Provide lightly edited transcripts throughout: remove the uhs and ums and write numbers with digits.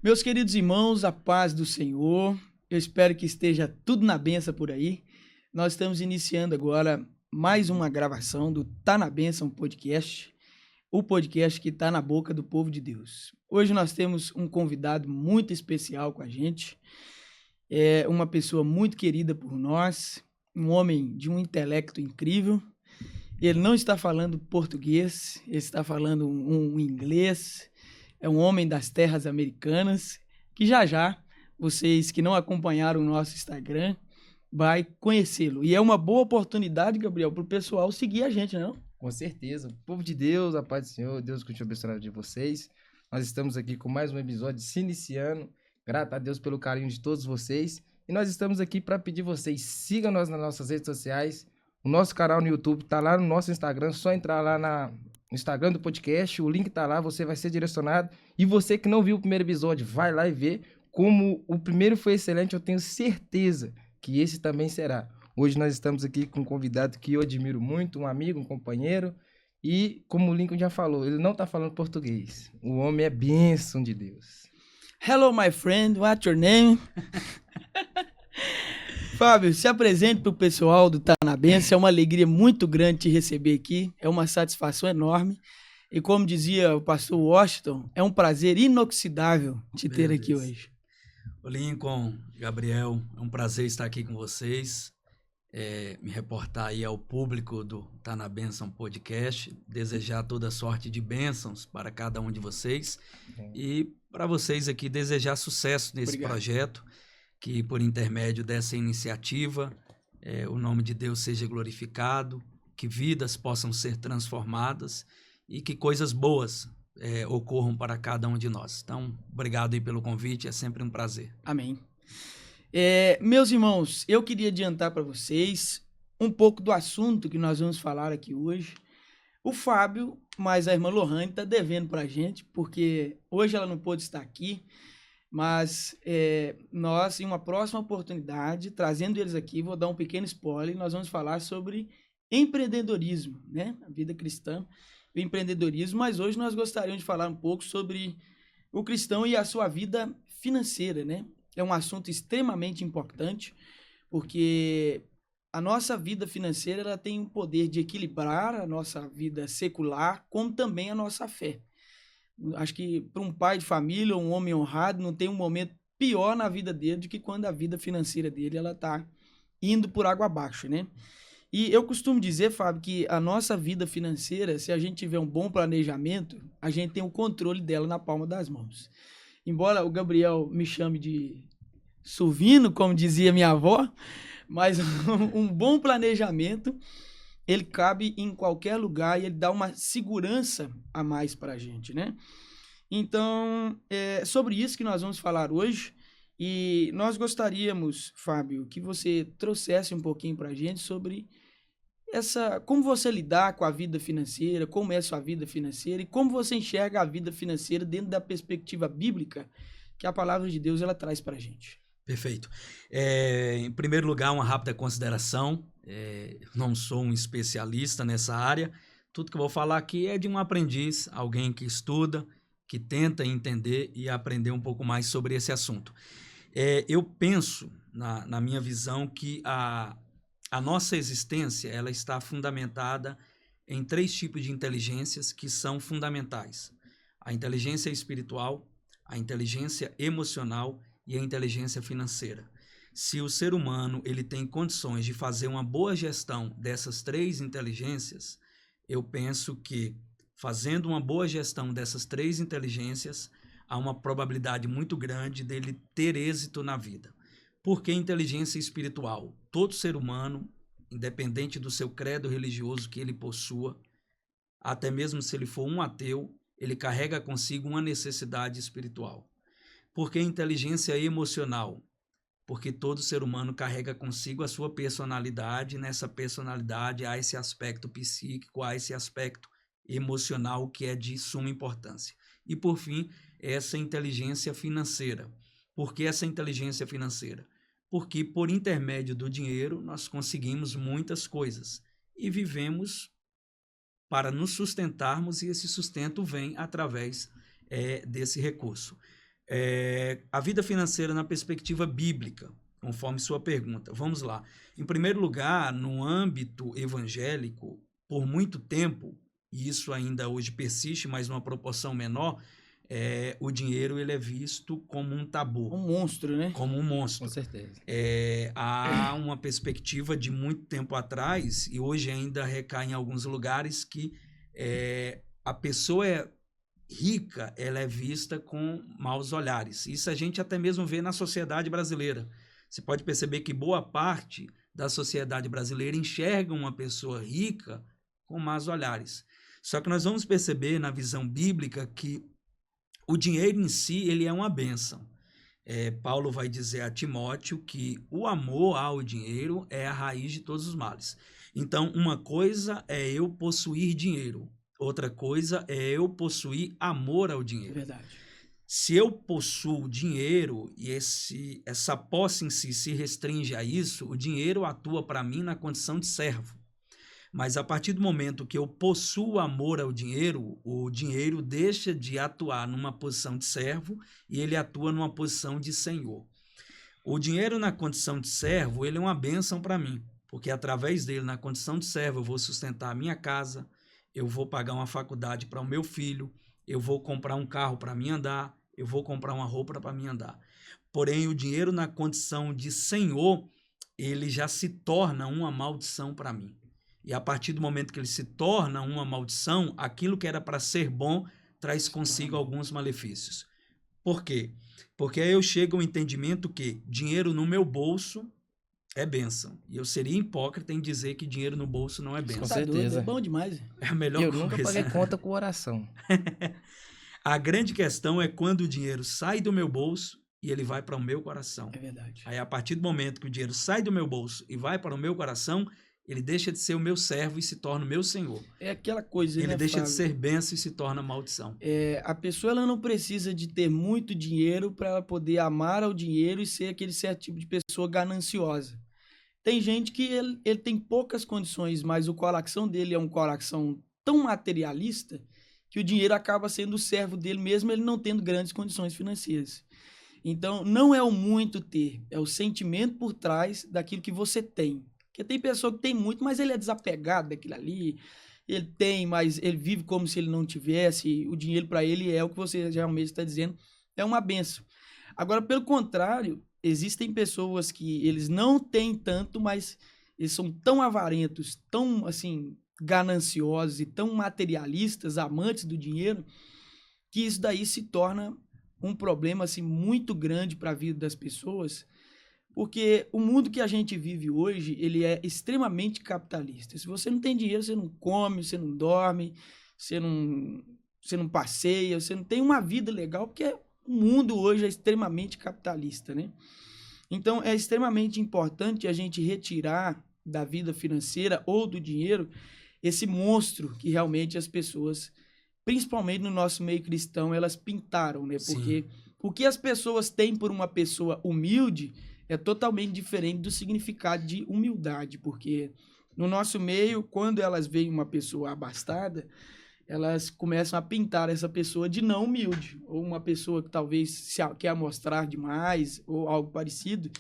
Meus queridos irmãos, a paz do Senhor. Eu espero que esteja tudo na benção por aí. Nós estamos iniciando agora mais uma gravação do Tá na Bênção Podcast, o podcast que está na boca do povo de Deus. Hoje nós temos um convidado muito especial com a gente, é uma pessoa muito querida por nós, um homem de um intelecto incrível. Ele não está falando português, ele está falando um inglês. É um homem das terras americanas, que já vocês que não acompanharam o nosso Instagram, vai conhecê-lo. E é uma boa oportunidade, Gabriel, para o pessoal seguir a gente, não? Com certeza. Povo de Deus, a paz do Senhor, Deus continue abençoando de vocês. Nós estamos aqui com mais um episódio se iniciando. Grato a Deus pelo carinho de todos vocês. E nós estamos aqui para pedir vocês, sigam nós nas nossas redes sociais. O nosso canal no YouTube está lá no nosso Instagram, só entrar lá no Instagram do podcast, o link tá lá, você vai ser direcionado. E você que não viu o primeiro episódio, vai lá e vê. Como o primeiro foi excelente, eu tenho certeza que esse também será. Hoje nós estamos aqui com um convidado que eu admiro muito, um amigo, um companheiro. E como o Lincoln já falou, ele não tá falando português. O homem é bênção de Deus. Hello, my friend, what's your name? Fábio, se apresente para o pessoal do Tá na Bênção. É uma alegria muito grande te receber aqui. É uma satisfação enorme. E como dizia o pastor Washington, é um prazer inoxidável te ter aqui hoje. O Lincoln, Gabriel, é um prazer estar aqui com vocês. Me reportar aí ao público do Tá na Bênção Podcast. Desejar toda sorte de bênçãos para cada um de vocês. E para vocês aqui, desejar sucesso nesse projeto. Que por intermédio dessa iniciativa, o nome de Deus seja glorificado, que vidas possam ser transformadas e que coisas boas ocorram para cada um de nós. Então, obrigado aí pelo convite, é sempre um prazer. Amém. Meus irmãos, eu queria adiantar para vocês um pouco do assunto que nós vamos falar aqui hoje. O Fábio, mas a irmã Lohane está devendo para a gente, porque hoje ela não pôde estar aqui. Mas nós, em uma próxima oportunidade, trazendo eles aqui, vou dar um pequeno spoiler, nós vamos falar sobre empreendedorismo, né? A vida cristã, o empreendedorismo, mas hoje nós gostaríamos de falar um pouco sobre o cristão e a sua vida financeira, né? É um assunto extremamente importante, porque a nossa vida financeira ela tem o poder de equilibrar a nossa vida secular, como também a nossa fé. Acho que para um pai de família, um homem honrado, não tem um momento pior na vida dele do que quando a vida financeira dele ela está indo por água abaixo, né? E eu costumo dizer, Fábio, que a nossa vida financeira, se a gente tiver um bom planejamento, a gente tem o controle dela na palma das mãos. Embora o Gabriel me chame de suvino, como dizia minha avó, mas um bom planejamento ele cabe em qualquer lugar e ele dá uma segurança a mais para a gente, né? Então, é sobre isso que nós vamos falar hoje. E nós gostaríamos, Fábio, que você trouxesse um pouquinho para a gente sobre como você lidar com a vida financeira, como é a sua vida financeira e como você enxerga a vida financeira dentro da perspectiva bíblica que a palavra de Deus ela traz para a gente. Perfeito. Em primeiro lugar, uma rápida consideração. Não sou um especialista nessa área. Tudo que eu vou falar aqui é de um aprendiz, alguém que estuda, que tenta entender e aprender um pouco mais sobre esse assunto. Eu penso, na minha visão, que a nossa existência ela está fundamentada em 3 tipos de inteligências que são fundamentais. A inteligência espiritual, a inteligência emocional e a inteligência financeira. Se o ser humano ele tem condições de fazer uma boa gestão dessas 3 inteligências, eu penso que fazendo uma boa gestão dessas 3 inteligências, há uma probabilidade muito grande dele ter êxito na vida. Por que inteligência espiritual? Todo ser humano, independente do seu credo religioso que ele possua, até mesmo se ele for um ateu, ele carrega consigo uma necessidade espiritual. Por que inteligência emocional? Porque todo ser humano carrega consigo a sua personalidade, e nessa personalidade há esse aspecto psíquico, há esse aspecto emocional que é de suma importância. E por fim, essa inteligência financeira. Por que essa inteligência financeira? Porque por intermédio do dinheiro nós conseguimos muitas coisas e vivemos para nos sustentarmos e esse sustento vem através desse recurso. A vida financeira na perspectiva bíblica, conforme sua pergunta. Vamos lá. Em primeiro lugar, no âmbito evangélico, por muito tempo, e isso ainda hoje persiste, mas numa proporção menor, o dinheiro ele é visto como um tabu. Um monstro, né? Como um monstro. Com certeza. Há uma perspectiva de muito tempo atrás, e hoje ainda recai em alguns lugares, que a pessoa rica, ela é vista com maus olhares. Isso a gente até mesmo vê na sociedade brasileira. Você pode perceber que boa parte da sociedade brasileira enxerga uma pessoa rica com maus olhares. Só que nós vamos perceber na visão bíblica que o dinheiro em si, ele é uma bênção. Paulo vai dizer a Timóteo que o amor ao dinheiro é a raiz de todos os males. Então, uma coisa é eu possuir dinheiro, outra coisa é eu possuir amor ao dinheiro. Verdade. Se eu possuo dinheiro e essa posse em si se restringe a isso, o dinheiro atua para mim na condição de servo. Mas a partir do momento que eu possuo amor ao dinheiro, o dinheiro deixa de atuar numa posição de servo e ele atua numa posição de senhor. O dinheiro na condição de servo, ele é uma bênção para mim, porque através dele, na condição de servo, eu vou sustentar a minha casa, eu vou pagar uma faculdade para o meu filho, eu vou comprar um carro para mim andar, eu vou comprar uma roupa para mim andar. Porém, o dinheiro na condição de senhor, ele já se torna uma maldição para mim. E a partir do momento que ele se torna uma maldição, aquilo que era para ser bom traz consigo alguns malefícios. Por quê? Porque aí eu chego ao entendimento que dinheiro no meu bolso é bênção. E eu seria hipócrita em dizer que dinheiro no bolso não é bênção. Com Tá certeza. doido, é bom demais. É a melhor coisa. Eu nunca paguei conta com oração. A grande questão é quando o dinheiro sai do meu bolso e ele vai para o meu coração. É verdade. Aí, a partir do momento que o dinheiro sai do meu bolso e vai para o meu coração, ele deixa de ser o meu servo e se torna o meu senhor. É aquela coisa, Ele né, deixa de Fábio? ser bênção e se torna maldição. A pessoa ela não precisa de ter muito dinheiro para ela poder amar ao dinheiro e ser aquele certo tipo de pessoa gananciosa. Tem gente que ele tem poucas condições, mas o coração dele é um coração tão materialista que o dinheiro acaba sendo o servo dele, mesmo ele não tendo grandes condições financeiras. Então, não é o muito ter, é o sentimento por trás daquilo que você tem. Porque tem pessoa que tem muito, mas ele é desapegado daquilo ali. Ele tem, mas ele vive como se ele não tivesse. O dinheiro para ele é o que você realmente está dizendo, é uma benção. Agora, pelo contrário, existem pessoas que eles não têm tanto, mas eles são tão avarentos, tão assim gananciosos e tão materialistas, amantes do dinheiro, que isso daí se torna um problema assim muito grande para a vida das pessoas. Porque o mundo que a gente vive hoje, ele é extremamente capitalista. Se você não tem dinheiro, você não come, você não dorme, você não passeia, você não tem uma vida legal, porque o mundo hoje é extremamente capitalista, né? Então, é extremamente importante a gente retirar da vida financeira ou do dinheiro esse monstro que realmente as pessoas, principalmente no nosso meio cristão, elas pintaram, né? Sim. Porque o que as pessoas têm por uma pessoa humilde é totalmente diferente do significado de humildade, porque no nosso meio, quando elas veem uma pessoa abastada, elas começam a pintar essa pessoa de não humilde, ou uma pessoa que talvez quer amostrar demais, ou algo parecido.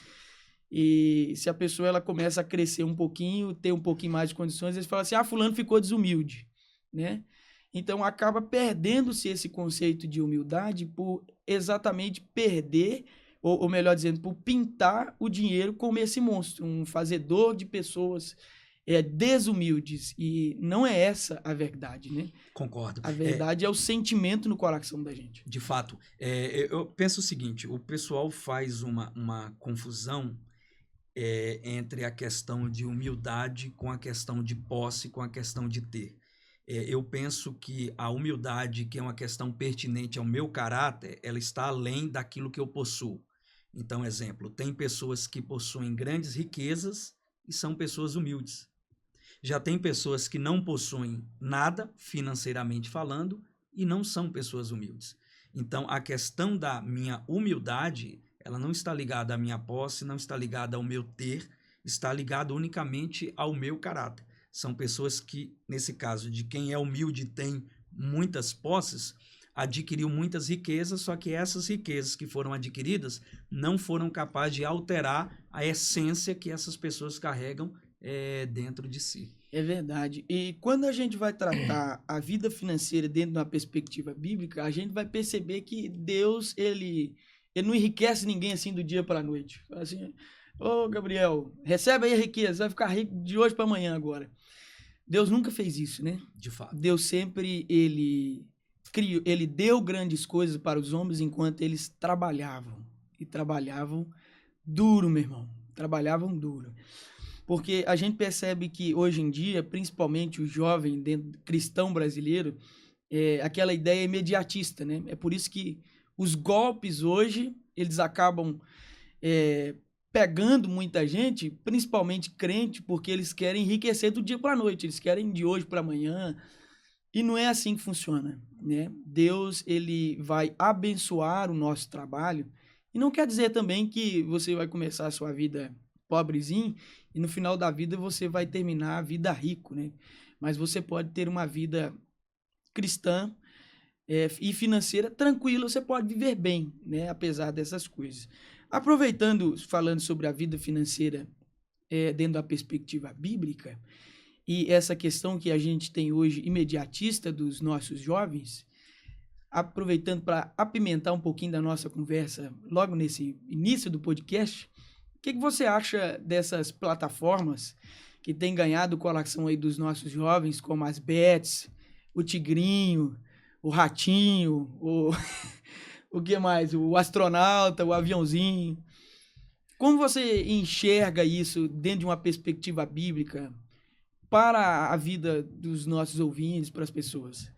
E se a pessoa ela começa a crescer um pouquinho, ter um pouquinho mais de condições, eles falam assim, fulano ficou desumilde, né? Então acaba perdendo-se esse conceito de humildade por exatamente perder, ou melhor dizendo, por pintar o dinheiro como esse monstro, um fazedor de pessoas desumildes. E não é essa a verdade, né? Concordo. A verdade é o sentimento no coração da gente. De fato, eu penso o seguinte, o pessoal faz uma confusão entre a questão de humildade com a questão de posse, com a questão de ter. Eu penso que a humildade, que é uma questão pertinente ao meu caráter, ela está além daquilo que eu possuo. Então, exemplo, tem pessoas que possuem grandes riquezas e são pessoas humildes. Já tem pessoas que não possuem nada, financeiramente falando, e não são pessoas humildes. Então, a questão da minha humildade, ela não está ligada à minha posse, não está ligada ao meu ter, está ligada unicamente ao meu caráter. São pessoas que, nesse caso, de quem é humilde e tem muitas posses, adquiriu muitas riquezas, só que essas riquezas que foram adquiridas não foram capazes de alterar a essência que essas pessoas carregam dentro de si. É verdade. E quando a gente vai tratar a vida financeira dentro de uma perspectiva bíblica, a gente vai perceber que Deus, ele não enriquece ninguém assim do dia para a noite. Fala assim, ô Gabriel, recebe aí a riqueza, vai ficar rico de hoje para amanhã agora. Deus nunca fez isso, né? De fato. Deus sempre, ele deu grandes coisas para os homens enquanto eles trabalhavam. E trabalhavam duro, meu irmão. Trabalhavam duro. Porque a gente percebe que hoje em dia, principalmente o jovem cristão brasileiro, aquela ideia imediatista, né? É por isso que os golpes hoje, eles acabam pegando muita gente, principalmente crente, porque eles querem enriquecer do dia para a noite, eles querem de hoje para amanhã. E não é assim que funciona, né? Deus, ele vai abençoar o nosso trabalho, e não quer dizer também que você vai começar a sua vida pobrezinho e no final da vida você vai terminar a vida rico, né? Mas você pode ter uma vida cristã e financeira tranquila, você pode viver bem, né? Apesar dessas coisas. Aproveitando, falando sobre a vida financeira dentro da perspectiva bíblica e essa questão que a gente tem hoje imediatista dos nossos jovens, aproveitando para apimentar um pouquinho da nossa conversa logo nesse início do podcast, o que você acha dessas plataformas que têm ganhado o coração aí dos nossos jovens, como as Bets, o Tigrinho, o Ratinho, o que mais? O Astronauta, o Aviãozinho. Como você enxerga isso dentro de uma perspectiva bíblica para a vida dos nossos ouvintes, para as pessoas?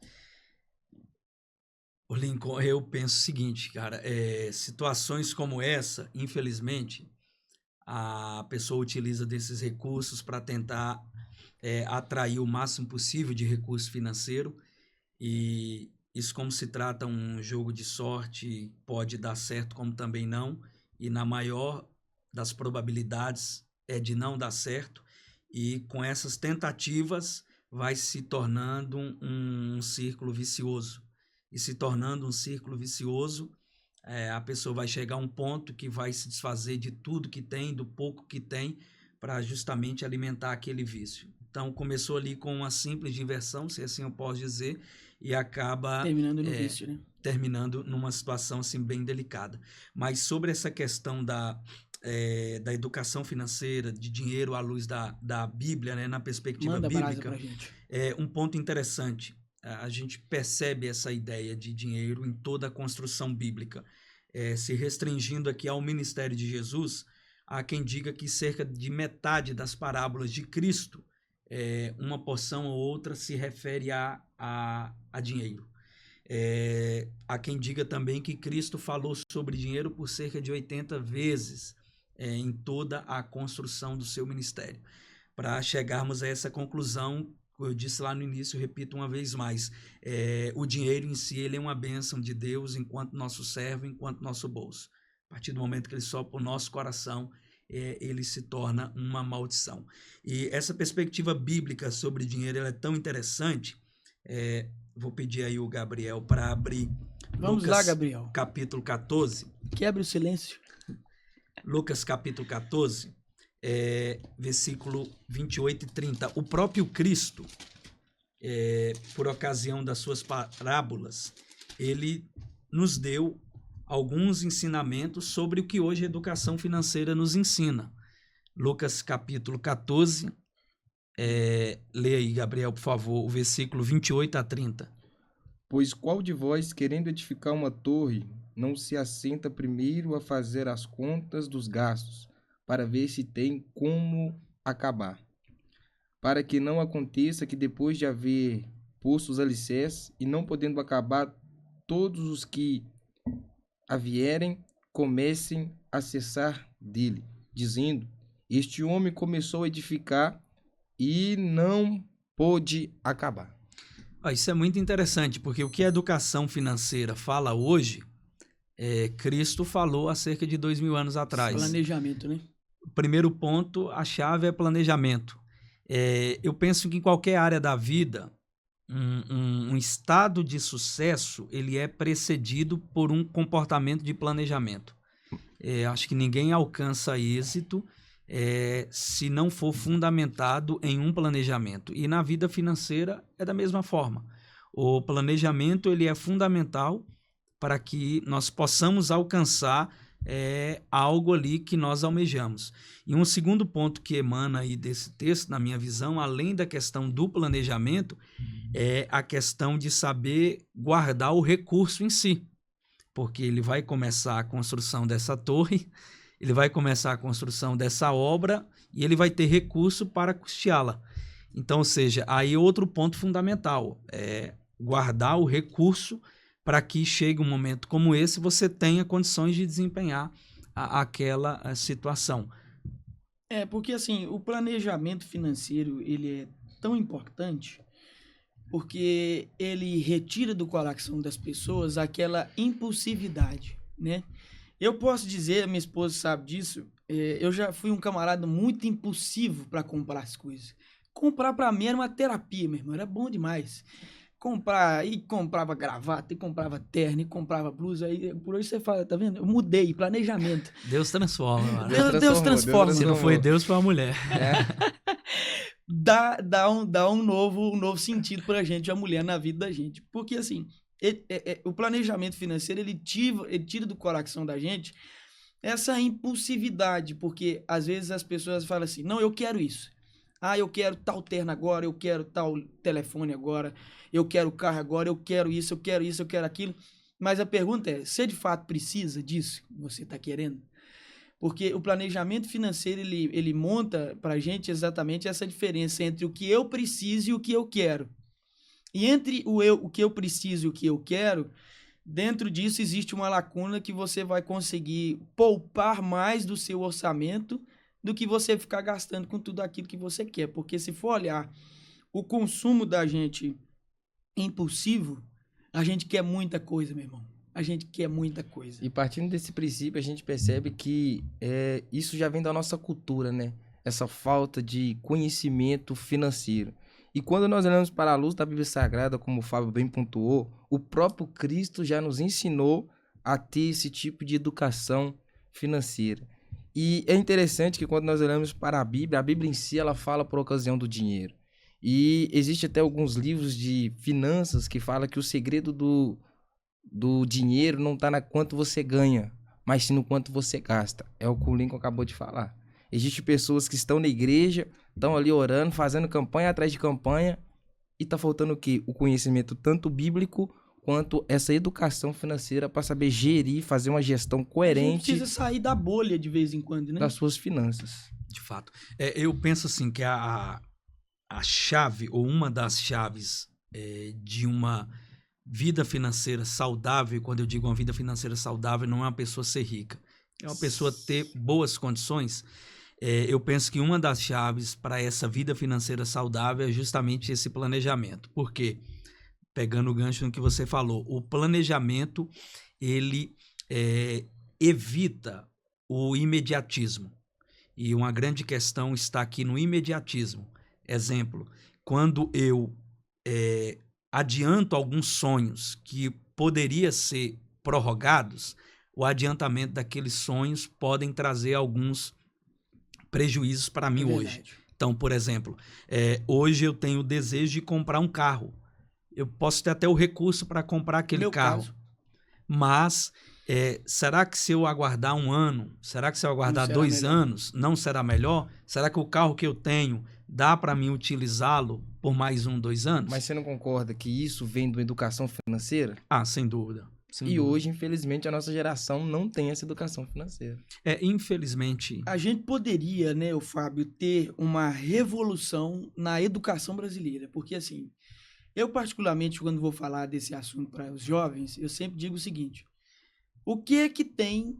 O Lincoln, eu penso o seguinte, cara, situações como essa, infelizmente, a pessoa utiliza desses recursos para tentar atrair o máximo possível de recurso financeiro, e isso, como se trata um jogo de sorte, pode dar certo como também não, e na maior das probabilidades é de não dar certo, e com essas tentativas vai se tornando um círculo vicioso. E se tornando um círculo vicioso, a pessoa vai chegar a um ponto que vai se desfazer de tudo que tem, do pouco que tem, para justamente alimentar aquele vício. Então, começou ali com uma simples diversão, se assim eu posso dizer, e acaba terminando no vício, né? Terminando numa situação assim, bem delicada. Mas sobre essa questão da educação financeira, de dinheiro à luz da Bíblia, né, na perspectiva bíblica, um ponto interessante. A gente percebe essa ideia de dinheiro em toda a construção bíblica. Se restringindo aqui ao ministério de Jesus, há quem diga que cerca de metade das parábolas de Cristo, uma porção ou outra se refere a dinheiro. Há quem diga também que Cristo falou sobre dinheiro por cerca de 80 vezes em toda a construção do seu ministério. Para chegarmos a essa conclusão, eu disse lá no início, repito uma vez mais, o dinheiro em si ele é uma bênção de Deus enquanto nosso servo, enquanto nosso bolso. A partir do momento que ele sopra o nosso coração, ele se torna uma maldição. E essa perspectiva bíblica sobre dinheiro ela é tão interessante. Vou pedir aí o Gabriel para abrir. Vamos Lucas, lá, Gabriel. Capítulo 14. Quebre o silêncio. Lucas capítulo 14. Versículo 28 e 30. O próprio Cristo, por ocasião das suas parábolas, ele nos deu alguns ensinamentos sobre o que hoje a educação financeira nos ensina. Lucas capítulo 14, leia aí, Gabriel, por favor, o versículo 28 a 30. Pois qual de vós, querendo edificar uma torre, não se assenta primeiro a fazer as contas dos gastos, para ver se tem como acabar? Para que não aconteça que depois de haver posto os alicerces, e não podendo acabar, todos os que a vierem comecem a cessar dele, dizendo: este homem começou a edificar e não pôde acabar. Isso é muito interessante, porque o que a educação financeira fala hoje, Cristo falou há cerca de 2000 anos atrás. Planejamento, né? O primeiro ponto, a chave é planejamento. Eu penso que em qualquer área da vida, um estado de sucesso, ele é precedido por um comportamento de planejamento. Acho que ninguém alcança êxito se não for fundamentado em um planejamento. E na vida financeira é da mesma forma. O planejamento ele é fundamental para que nós possamos alcançar algo ali que nós almejamos. E um segundo ponto que emana aí desse texto, na minha visão, além da questão do planejamento, é a questão de saber guardar o recurso em si. Porque ele vai começar a construção dessa torre, ele vai começar a construção dessa obra e ele vai ter recurso para custeá-la. Então, ou seja, aí outro ponto fundamental é guardar o recurso para que chegue um momento como esse, você tenha condições de desempenhar aquela situação. Porque assim, o planejamento financeiro, ele é tão importante porque ele retira do coração das pessoas aquela impulsividade, né? Eu posso dizer, minha esposa sabe disso, eu já fui um camarada muito impulsivo para comprar as coisas. Comprar para mim era uma terapia, meu irmão, era bom demais. Comprava gravata, e comprava terno, e comprava blusa, aí por hoje você fala, tá vendo? Eu mudei, planejamento. Deus transforma, mano. Deus transforma. Se não foi Deus, foi a mulher. Dá um novo sentido pra gente, a mulher na vida da gente. Porque assim, o planejamento financeiro, ele tira do coração da gente essa impulsividade, porque às vezes as pessoas falam assim, não, eu quero isso. Eu quero tal terno agora, eu quero tal telefone agora, eu quero carro agora, eu quero isso, eu quero isso, eu quero aquilo. Mas a pergunta é, você de fato precisa disso que você está querendo? Porque o planejamento financeiro, ele monta pra gente exatamente essa diferença entre o que eu preciso e o que eu quero. E entre o que eu preciso e o que eu quero, dentro disso existe uma lacuna que você vai conseguir poupar mais do seu orçamento do que você ficar gastando com tudo aquilo que você quer. Porque se for olhar o consumo da gente impulsivo, a gente quer muita coisa, meu irmão. A gente quer muita coisa. E partindo desse princípio, a gente percebe que isso já vem da nossa cultura, né? Essa falta de conhecimento financeiro. E quando nós olhamos para a luz da Bíblia Sagrada, como o Fábio bem pontuou, o próprio Cristo já nos ensinou a ter esse tipo de educação financeira. E é interessante que quando nós olhamos para a Bíblia em si, ela fala por ocasião do dinheiro. E existe até alguns livros de finanças que falam que o segredo do dinheiro não está na quanto você ganha, mas sim no quanto você gasta. É o que o Lincoln acabou de falar. Existem pessoas que estão na igreja, estão ali orando, fazendo campanha atrás de campanha, e está faltando o quê? O conhecimento tanto bíblico quanto essa educação financeira para saber gerir, fazer uma gestão coerente. A gente precisa sair da bolha de vez em quando, né? Das suas finanças. De fato. Eu penso assim que a chave, ou uma das chaves de uma vida financeira saudável, quando eu digo uma vida financeira saudável, não é uma pessoa ser rica, é uma pessoa ter boas condições. Eu penso que uma das chaves para essa vida financeira saudável é justamente esse planejamento. Por quê? Pegando o gancho no que você falou, o planejamento, ele evita o imediatismo. E uma grande questão está aqui no imediatismo. Exemplo, quando eu adianto alguns sonhos que poderiam ser prorrogados, o adiantamento daqueles sonhos podem trazer alguns prejuízos para mim hoje. Então, por exemplo, hoje eu tenho o desejo de comprar um carro. Eu posso ter até o recurso para comprar aquele carro. Mas será que se eu aguardar um ano, será que se eu aguardar 2 anos, não será melhor? Será que o carro que eu tenho dá para mim utilizá-lo por mais 1, 2 anos? Mas você não concorda que isso vem da educação financeira? Sem dúvida. Hoje, infelizmente, a nossa geração não tem essa educação financeira. Infelizmente. A gente poderia, né, o Fábio, ter uma revolução na educação brasileira. Porque, assim, eu particularmente, quando vou falar desse assunto para os jovens, eu sempre digo o seguinte: o que é que tem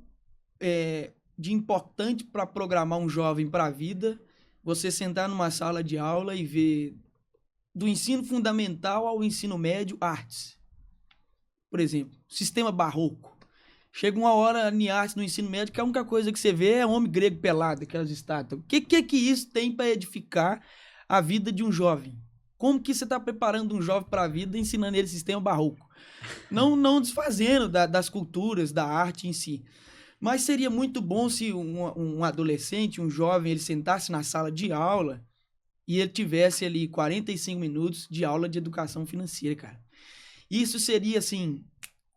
de importante para programar um jovem para a vida? Você sentar numa sala de aula e ver do ensino fundamental ao ensino médio, artes. Por exemplo, sistema barroco. Chega uma hora em artes no ensino médio que a única coisa que você vê é homem grego pelado, aquelas estátuas. O que isso tem para edificar a vida de um jovem? como que você está preparando um jovem para a vida, ensinando ele sistema barroco? Não desfazendo das culturas, da arte em si. Mas seria muito bom se um adolescente, um jovem, ele sentasse na sala de aula e ele tivesse ali 45 minutos de aula de educação financeira, cara. Isso seria, assim,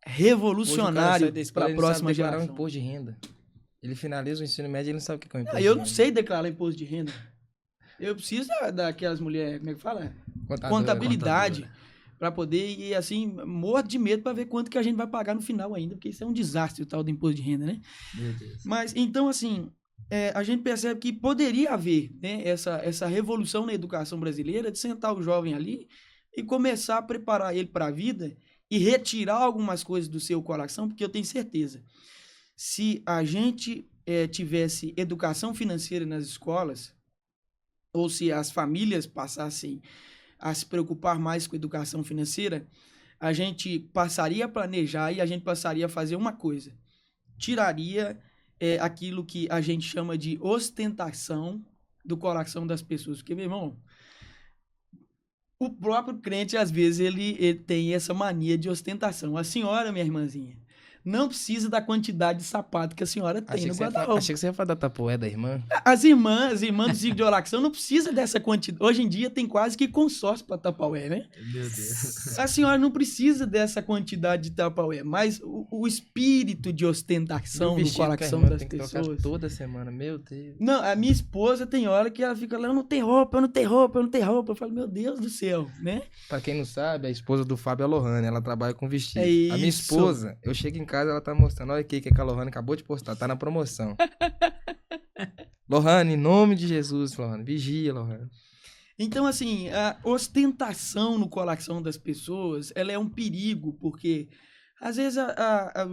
revolucionário para a próxima geração. Um imposto de renda. Ele finaliza o ensino médio e ele não sabe o que é um imposto Eu não sei declarar imposto de renda. Eu preciso daquelas mulheres, como é que fala? Contabilidade. Para poder ir, assim, morto de medo para ver quanto que a gente vai pagar no final ainda, porque isso é um desastre, o tal do imposto de renda, né? Meu Deus. Mas, então, assim, a gente percebe que poderia haver, né, essa revolução na educação brasileira de sentar o jovem ali e começar a preparar ele para a vida e retirar algumas coisas do seu coração, porque eu tenho certeza, se a gente tivesse educação financeira nas escolas, ou se as famílias passassem a se preocupar mais com educação financeira, a gente passaria a planejar e a gente passaria a fazer uma coisa. Tiraria aquilo que a gente chama de ostentação do coração das pessoas. Porque, meu irmão, o próprio crente, às vezes, ele tem essa mania de ostentação. A senhora, minha irmãzinha, não precisa da quantidade de sapato que a senhora tem no guarda-roupa. Achei que você ia falar da Tapoé da irmã. As irmãs do ciclo de oração não precisa dessa quantidade. Hoje em dia tem quase que consórcio para Tupperware, né? Meu Deus. A senhora não precisa dessa quantidade de Tupperware, mas o espírito de ostentação no coração das pessoas. Toda semana, meu Deus. Não, a minha esposa tem hora que ela fica lá, eu não tenho roupa, eu não tenho roupa, eu não tenho roupa. Eu falo, meu Deus do céu, né? Pra quem não sabe, a esposa do Fábio é a Lohane, ela trabalha com vestido. É isso. A minha esposa, eu chego em casa, ela tá mostrando, olha aqui que a Lohane acabou de postar, tá na promoção. Lohane, em nome de Jesus, Lohane, vigia, Lohane. Então, assim, a ostentação no coração das pessoas, ela é um perigo, porque às vezes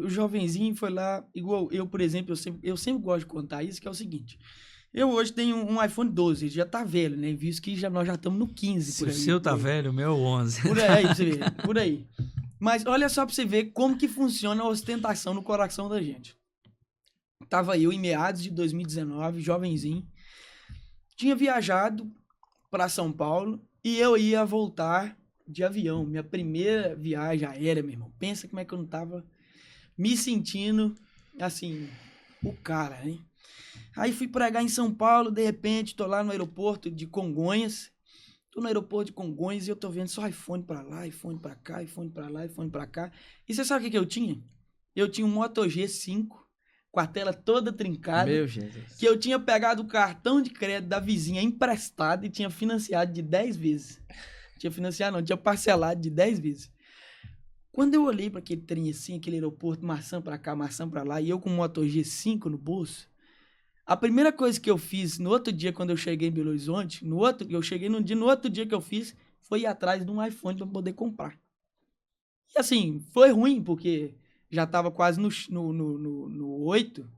o jovenzinho foi lá, igual eu, por exemplo, eu sempre gosto de contar isso, que é o seguinte, eu hoje tenho um iPhone 12, já tá velho, né, visto que nós já estamos no 15. Se o seu tá velho, o meu é o 11. Por aí, pra você ver, por aí. Mas olha só pra você ver como que funciona a ostentação no coração da gente. Tava eu em meados de 2019, jovenzinho, tinha viajado para São Paulo e eu ia voltar de avião, minha primeira viagem aérea, meu irmão. Pensa como é que eu não tava me sentindo, assim, o cara, né? Aí fui pregar em São Paulo, de repente tô lá no aeroporto de Congonhas, tô no aeroporto de Congonhas e eu tô vendo só iPhone pra lá, iPhone pra cá, iPhone pra lá, iPhone pra cá. E você sabe o que eu tinha? Eu tinha um Moto G5, com a tela toda trincada. Meu Jesus. Que eu tinha pegado o cartão de crédito da vizinha emprestado e tinha financiado de 10 vezes. Tinha financiado não, tinha parcelado de 10 vezes. Quando eu olhei para aquele trem assim, aquele aeroporto, maçã pra cá, maçã pra lá, e eu com o Moto G5 no bolso, a primeira coisa que eu fiz no outro dia, quando eu cheguei em Belo Horizonte, no outro dia que eu fiz, foi ir atrás de um iPhone para poder comprar. E assim, foi ruim, porque já tava quase no 8,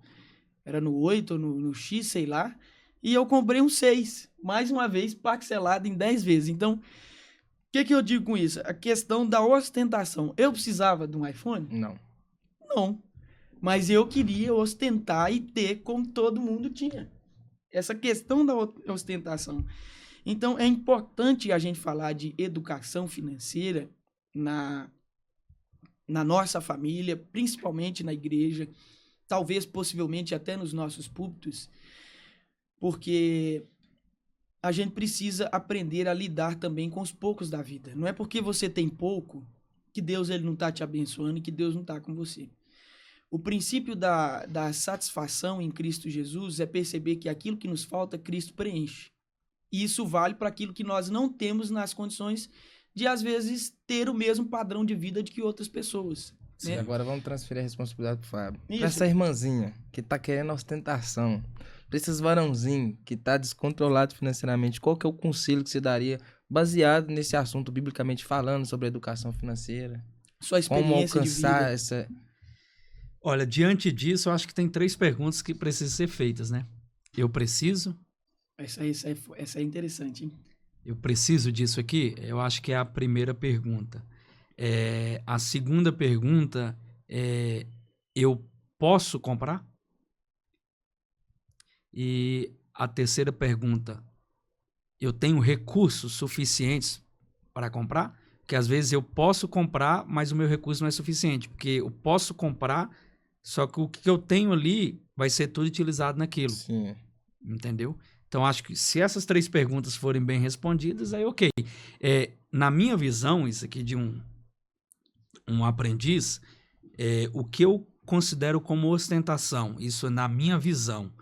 era no 8 ou no X, sei lá, e eu comprei um 6, mais uma vez, parcelado em 10 vezes. Então, o que eu digo com isso? A questão da ostentação. Eu precisava de um iPhone? Não. Não. Mas eu queria ostentar e ter como todo mundo tinha. Essa questão da ostentação. Então, é importante a gente falar de educação financeira na nossa família, principalmente na igreja, talvez, possivelmente, até nos nossos púlpitos, porque a gente precisa aprender a lidar também com os poucos da vida. Não é porque você tem pouco que Deus ele não está te abençoando e que Deus não está com você. O princípio da satisfação em Cristo Jesus é perceber que aquilo que nos falta, Cristo preenche. E isso vale para aquilo que nós não temos nas condições de, às vezes, ter o mesmo padrão de vida de que outras pessoas. Sim, né? Agora vamos transferir a responsabilidade pro Fábio. Isso. Pra essa irmãzinha que tá querendo ostentação, pra esses varãozinhos que tá descontrolado financeiramente, qual que é o conselho que você daria baseado nesse assunto, biblicamente falando, sobre a educação financeira? Sua experiência Como de alcançar vida. essa... Olha, diante disso, eu acho que tem 3 perguntas que precisam ser feitas, né? Eu preciso? Essa é interessante, hein? Eu preciso disso aqui? Eu acho que é a primeira pergunta. A segunda pergunta é: eu posso comprar? E a terceira pergunta: eu tenho recursos suficientes para comprar, porque às vezes eu posso comprar, mas o meu recurso não é suficiente, porque eu posso comprar, só que o que eu tenho ali vai ser tudo utilizado naquilo, Sim. entendeu? Então, acho que se essas 3 perguntas forem bem respondidas, aí ok. Na minha visão, isso aqui de um aprendiz, o que eu considero como ostentação, isso na minha visão,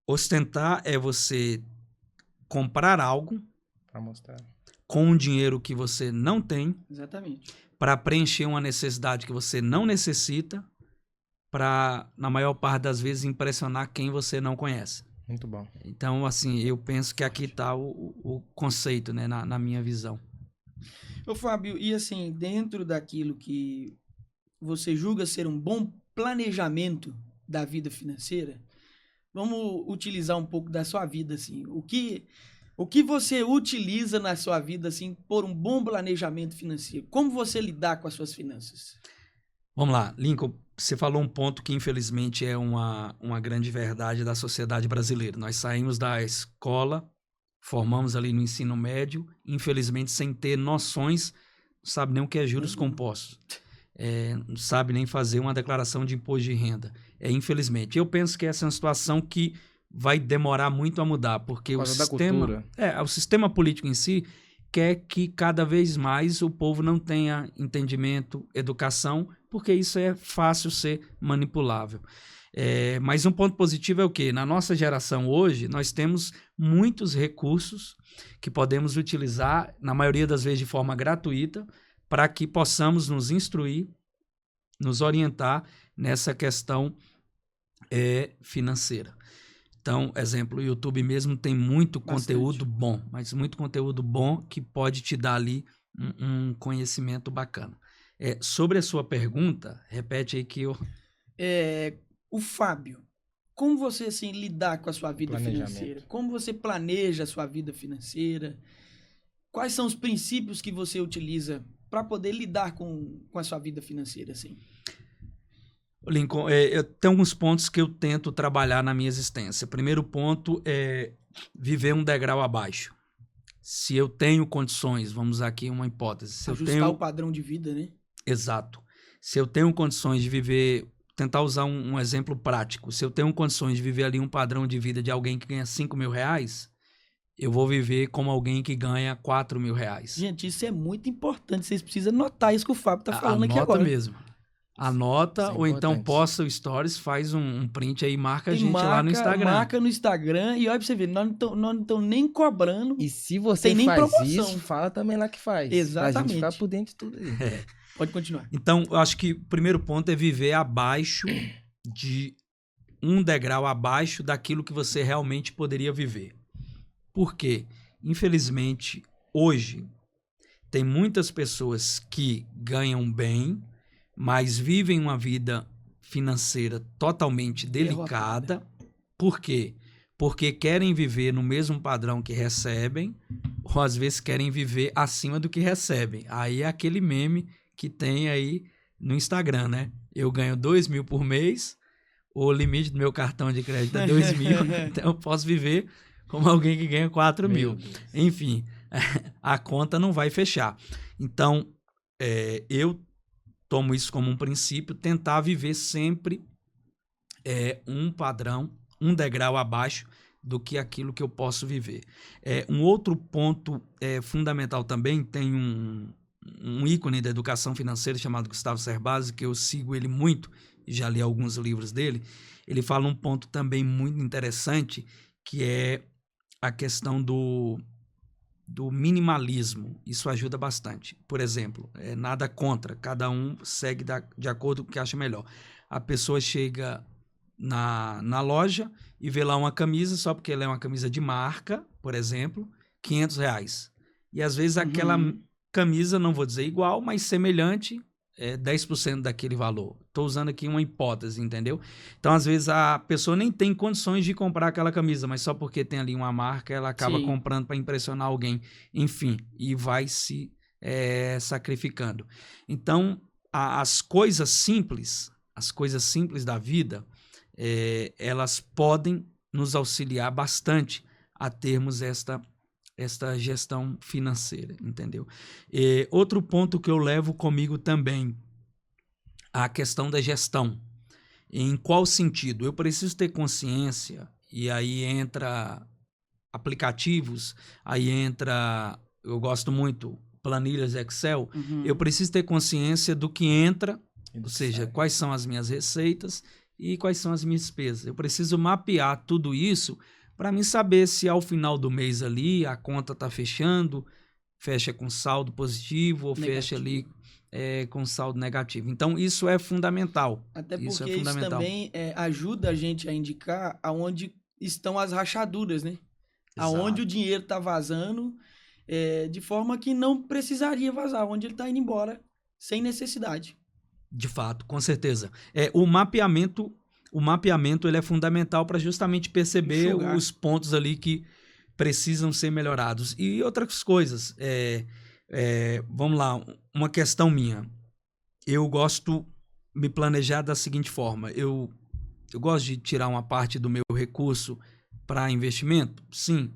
ostentar é você comprar algo Pra mostrar. com um dinheiro que você não tem Exatamente. para preencher uma necessidade que você não necessita, para, na maior parte das vezes, impressionar quem você não conhece. Muito bom. Então, assim, eu penso que aqui está o conceito, né, na minha visão. Ô, Fábio, e assim, dentro daquilo que você julga ser um bom planejamento da vida financeira, vamos utilizar um pouco da sua vida, assim. O que você utiliza na sua vida, assim, por um bom planejamento financeiro? Como você lidar com as suas finanças? Vamos lá, Lincoln, você falou um ponto que infelizmente é uma grande verdade da sociedade brasileira. Nós saímos da escola, formamos ali no ensino médio, infelizmente sem ter noções, não sabe nem o que é juros compostos, não sabe nem fazer uma declaração de imposto de renda. Infelizmente. Eu penso que essa é uma situação que vai demorar muito a mudar, porque Por causa da cultura. o sistema político em si quer que cada vez mais o povo não tenha entendimento, educação, porque isso é fácil ser manipulável. Mas um ponto positivo é o quê? Na nossa geração hoje, nós temos muitos recursos que podemos utilizar, na maioria das vezes de forma gratuita, para que possamos nos instruir, nos orientar nessa questão financeira. Então, exemplo, o YouTube mesmo tem muito conteúdo bom, mas muito conteúdo bom que pode te dar ali um conhecimento bacana. Sobre a sua pergunta, repete aí que eu... O Fábio, como você, assim, lidar com a sua vida financeira? Como você planeja a sua vida financeira? Quais são os princípios que você utiliza para poder lidar com a sua vida financeira, assim? Lincoln, eu tenho alguns pontos que eu tento trabalhar na minha existência. O primeiro ponto é viver um degrau abaixo. Se eu tenho condições, vamos usar aqui uma hipótese. Se ajustar o padrão de vida, né? Exato. Se eu tenho condições de viver, tentar usar um exemplo prático. Se eu tenho condições de viver ali um padrão de vida de alguém que ganha R$5.000, eu vou viver como alguém que ganha R$4.000. Gente, isso é muito importante. Vocês precisam notar isso que o Fábio tá falando aqui agora. Anota mesmo. Anota, ou então posta o stories, faz um print aí, marca a gente lá no Instagram. Marca no Instagram e olha pra você ver, nós não estamos nem cobrando. E se você faz isso, fala também lá que faz. Exatamente. Pra gente ficar por dentro de tudo aí. Pode continuar. Então, eu acho que o primeiro ponto é viver abaixo de um degrau abaixo daquilo que você realmente poderia viver. Por quê? Infelizmente, hoje, tem muitas pessoas que ganham bem, mas vivem uma vida financeira totalmente delicada. Por quê? Porque querem viver no mesmo padrão que recebem, ou às vezes querem viver acima do que recebem. Aí é aquele meme que tem aí no Instagram, né? Eu ganho 2.000 por mês, o limite do meu cartão de crédito é 2.000, então eu posso viver como alguém que ganha 4.000. Enfim, a conta não vai fechar. Então, eu tomo isso como um princípio, tentar viver sempre um padrão, um degrau abaixo do que aquilo que eu posso viver. Um outro ponto fundamental também, tem um ícone da educação financeira chamado Gustavo Cerbasi, que eu sigo ele muito, e já li alguns livros dele. Ele fala um ponto também muito interessante, que é a questão do minimalismo. Isso ajuda bastante. Por exemplo, nada contra, cada um segue de acordo com o que acha melhor. A pessoa chega na loja e vê lá uma camisa, só porque ela é uma camisa de marca, por exemplo, R$500. E às vezes aquela camisa, não vou dizer igual, mas semelhante, 10% daquele valor. Estou usando aqui uma hipótese, entendeu? Então, às vezes, a pessoa nem tem condições de comprar aquela camisa, mas só porque tem ali uma marca, ela acaba comprando para impressionar alguém. Enfim, e vai se sacrificando. Então, as coisas simples da vida, elas podem nos auxiliar bastante a termos esta esta gestão financeira, entendeu? Outro ponto que eu levo comigo também, a questão da gestão. Em qual sentido? Eu preciso ter consciência, e aí entra aplicativos, aí entra, eu gosto muito, planilhas Excel, eu preciso ter consciência do que entra, ou seja, quais são as minhas receitas e quais são as minhas despesas. Eu preciso mapear tudo isso para mim saber se ao final do mês ali a conta está fechando, fecha com saldo positivo ou Negativo. fecha ali com saldo negativo. Então, isso é fundamental. Até porque Isso é isso fundamental. também ajuda a gente a indicar aonde estão as rachaduras, né? Aonde o dinheiro está vazando, de forma que não precisaria vazar, onde ele está indo embora sem necessidade. De fato, com certeza. O mapeamento ele é fundamental para justamente perceber Enxugar. os pontos ali que precisam ser melhorados. E outras coisas. Vamos lá, uma questão minha. Eu gosto de me planejar da seguinte forma. Eu gosto de tirar uma parte do meu recurso para investimento? Sim.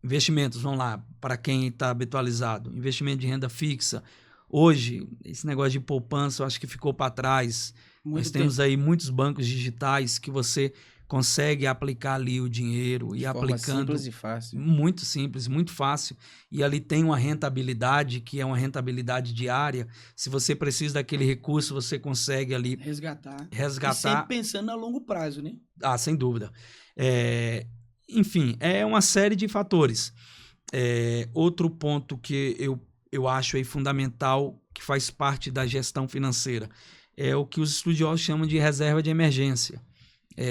Investimentos, vamos lá, para quem está habitualizado. Investimento de renda fixa. Hoje, esse negócio de poupança, eu acho que ficou para trás. Nós temos aí muitos bancos digitais que você consegue aplicar ali o dinheiro e aplicando. Simples e fácil. Muito simples, muito fácil. E ali tem uma rentabilidade, que é uma rentabilidade diária. Se você precisa daquele recurso, você consegue ali resgatar. E resgatar. sempre pensando a longo prazo, né? Ah, sem dúvida. Enfim, é uma série de fatores. Outro ponto que eu acho aí fundamental, que faz parte da gestão financeira, é o que os estudiosos chamam de reserva de emergência.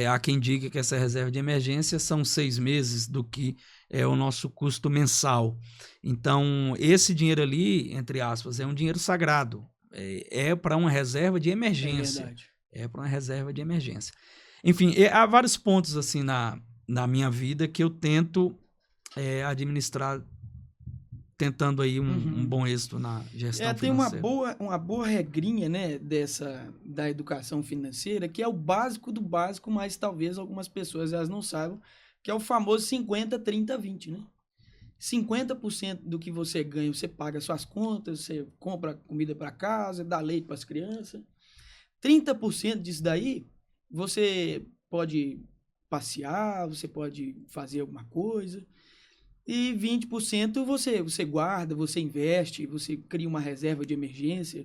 Há quem diga que essa reserva de emergência são 6 meses do que é o nosso custo mensal. Então, esse dinheiro ali, entre aspas, é um dinheiro sagrado. É para uma reserva de emergência. É verdade. É para uma reserva de emergência. Enfim, há vários pontos assim na minha vida que eu tento administrar, tentando aí um bom êxito na gestão Tem financeira. uma boa regrinha, né, da educação financeira, que é o básico do básico, mas talvez algumas pessoas elas não saibam, que é o famoso 50, 30, 20, né? 50% do que você ganha, você paga suas contas, você compra comida para casa, dá leite para as crianças. 30% disso daí, você pode passear, você pode fazer alguma coisa. E 20% você guarda, você investe, você cria uma reserva de emergência.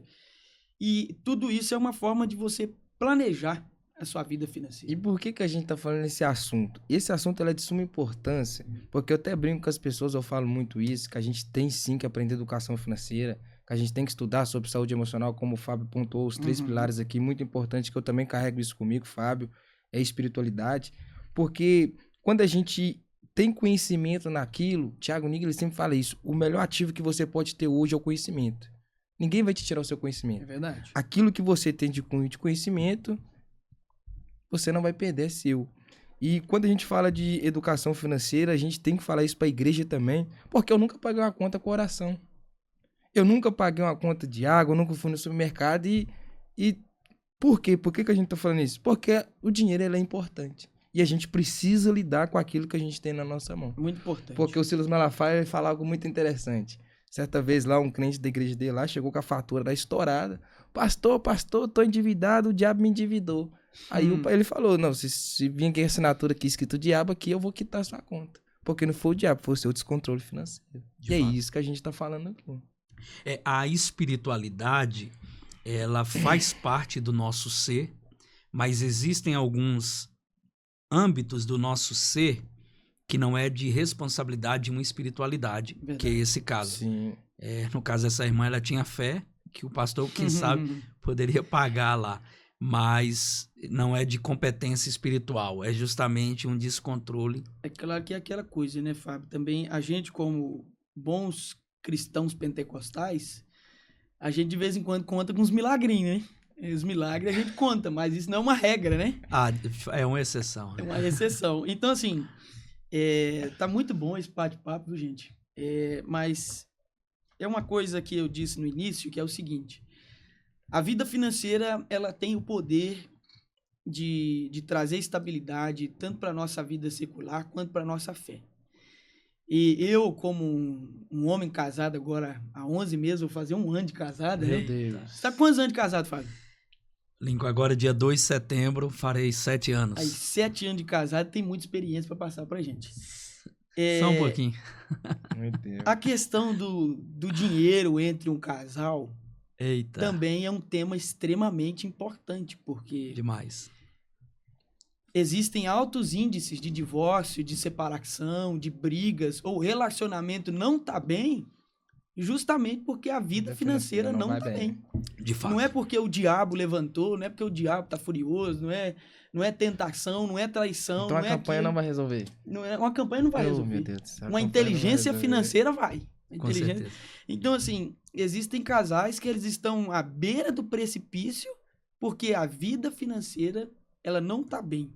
E tudo isso é uma forma de você planejar a sua vida financeira. E por que a gente tá falando desse assunto? Esse assunto é de suma importância, porque eu até brinco com as pessoas, eu falo muito isso, que a gente tem sim que aprender educação financeira, que a gente tem que estudar sobre saúde emocional, como o Fábio pontuou, os 3 pilares aqui, muito importante, que eu também carrego isso comigo, Fábio, é espiritualidade, porque quando a gente tem conhecimento naquilo, Thiago Nigro sempre fala isso, o melhor ativo que você pode ter hoje é o conhecimento. Ninguém vai te tirar o seu conhecimento. É verdade. Aquilo que você tem de conhecimento, você não vai perder, é seu. E quando a gente fala de educação financeira, a gente tem que falar isso para a igreja também, porque eu nunca paguei uma conta com oração. Eu nunca paguei uma conta de água, eu nunca fui no supermercado e por quê? Por que a gente tá falando isso? Porque o dinheiro ele é importante. E a gente precisa lidar com aquilo que a gente tem na nossa mão. Muito importante. Porque o Silas Malafaia fala algo muito interessante. Certa vez lá, um crente da igreja dele lá chegou com a fatura da estourada. Pastor, tô endividado, o diabo me endividou. Aí ele falou, não, se vir aqui a assinatura aqui escrito diabo aqui, eu vou quitar a sua conta. Porque não foi o diabo, foi o seu descontrole financeiro. E é isso que a gente tá falando aqui. A espiritualidade, ela faz parte do nosso ser, mas existem alguns âmbitos do nosso ser que não é de responsabilidade de uma espiritualidade, verdade. Que é esse caso. Sim. No caso, essa irmã, ela tinha fé que o pastor, quem sabe, poderia pagar lá, mas não é de competência espiritual, é justamente um descontrole. É claro que é aquela coisa, né, Fábio? Também a gente, como bons cristãos pentecostais, a gente de vez em quando conta com uns milagrinhos, né? Os milagres a gente conta, mas isso não é uma regra, né? É uma exceção. Né? É uma exceção. Então, assim, tá muito bom esse bate-papo, viu, gente? Mas é uma coisa que eu disse no início, que é o seguinte. A vida financeira, ela tem o poder de trazer estabilidade tanto para a nossa vida secular quanto para a nossa fé. E eu, como um homem casado agora há 11 meses, vou fazer um ano de casado, né? Meu Deus. Você tá com quantos anos de casado, Fábio? Lincoln, agora dia 2 de setembro, farei 7 anos. Aí, 7 anos de casado, tem muita experiência para passar pra gente. Só um pouquinho. Meu Deus. A questão do dinheiro entre um casal Eita, também é um tema extremamente importante, porque demais. existem altos índices de divórcio, de separação, de brigas, ou relacionamento não tá bem, justamente porque a vida financeira não vai tá bem. De fato. Não é porque o diabo levantou, não é porque o diabo tá furioso, não é tentação, não é traição, Então a não é campanha aquilo. não vai resolver. Não é, uma campanha não vai Oh, resolver. meu Deus do céu, a Uma campanha não vai inteligência resolver. financeira vai. Com certeza. Então, assim, existem casais que eles estão à beira do precipício porque a vida financeira, ela não tá bem.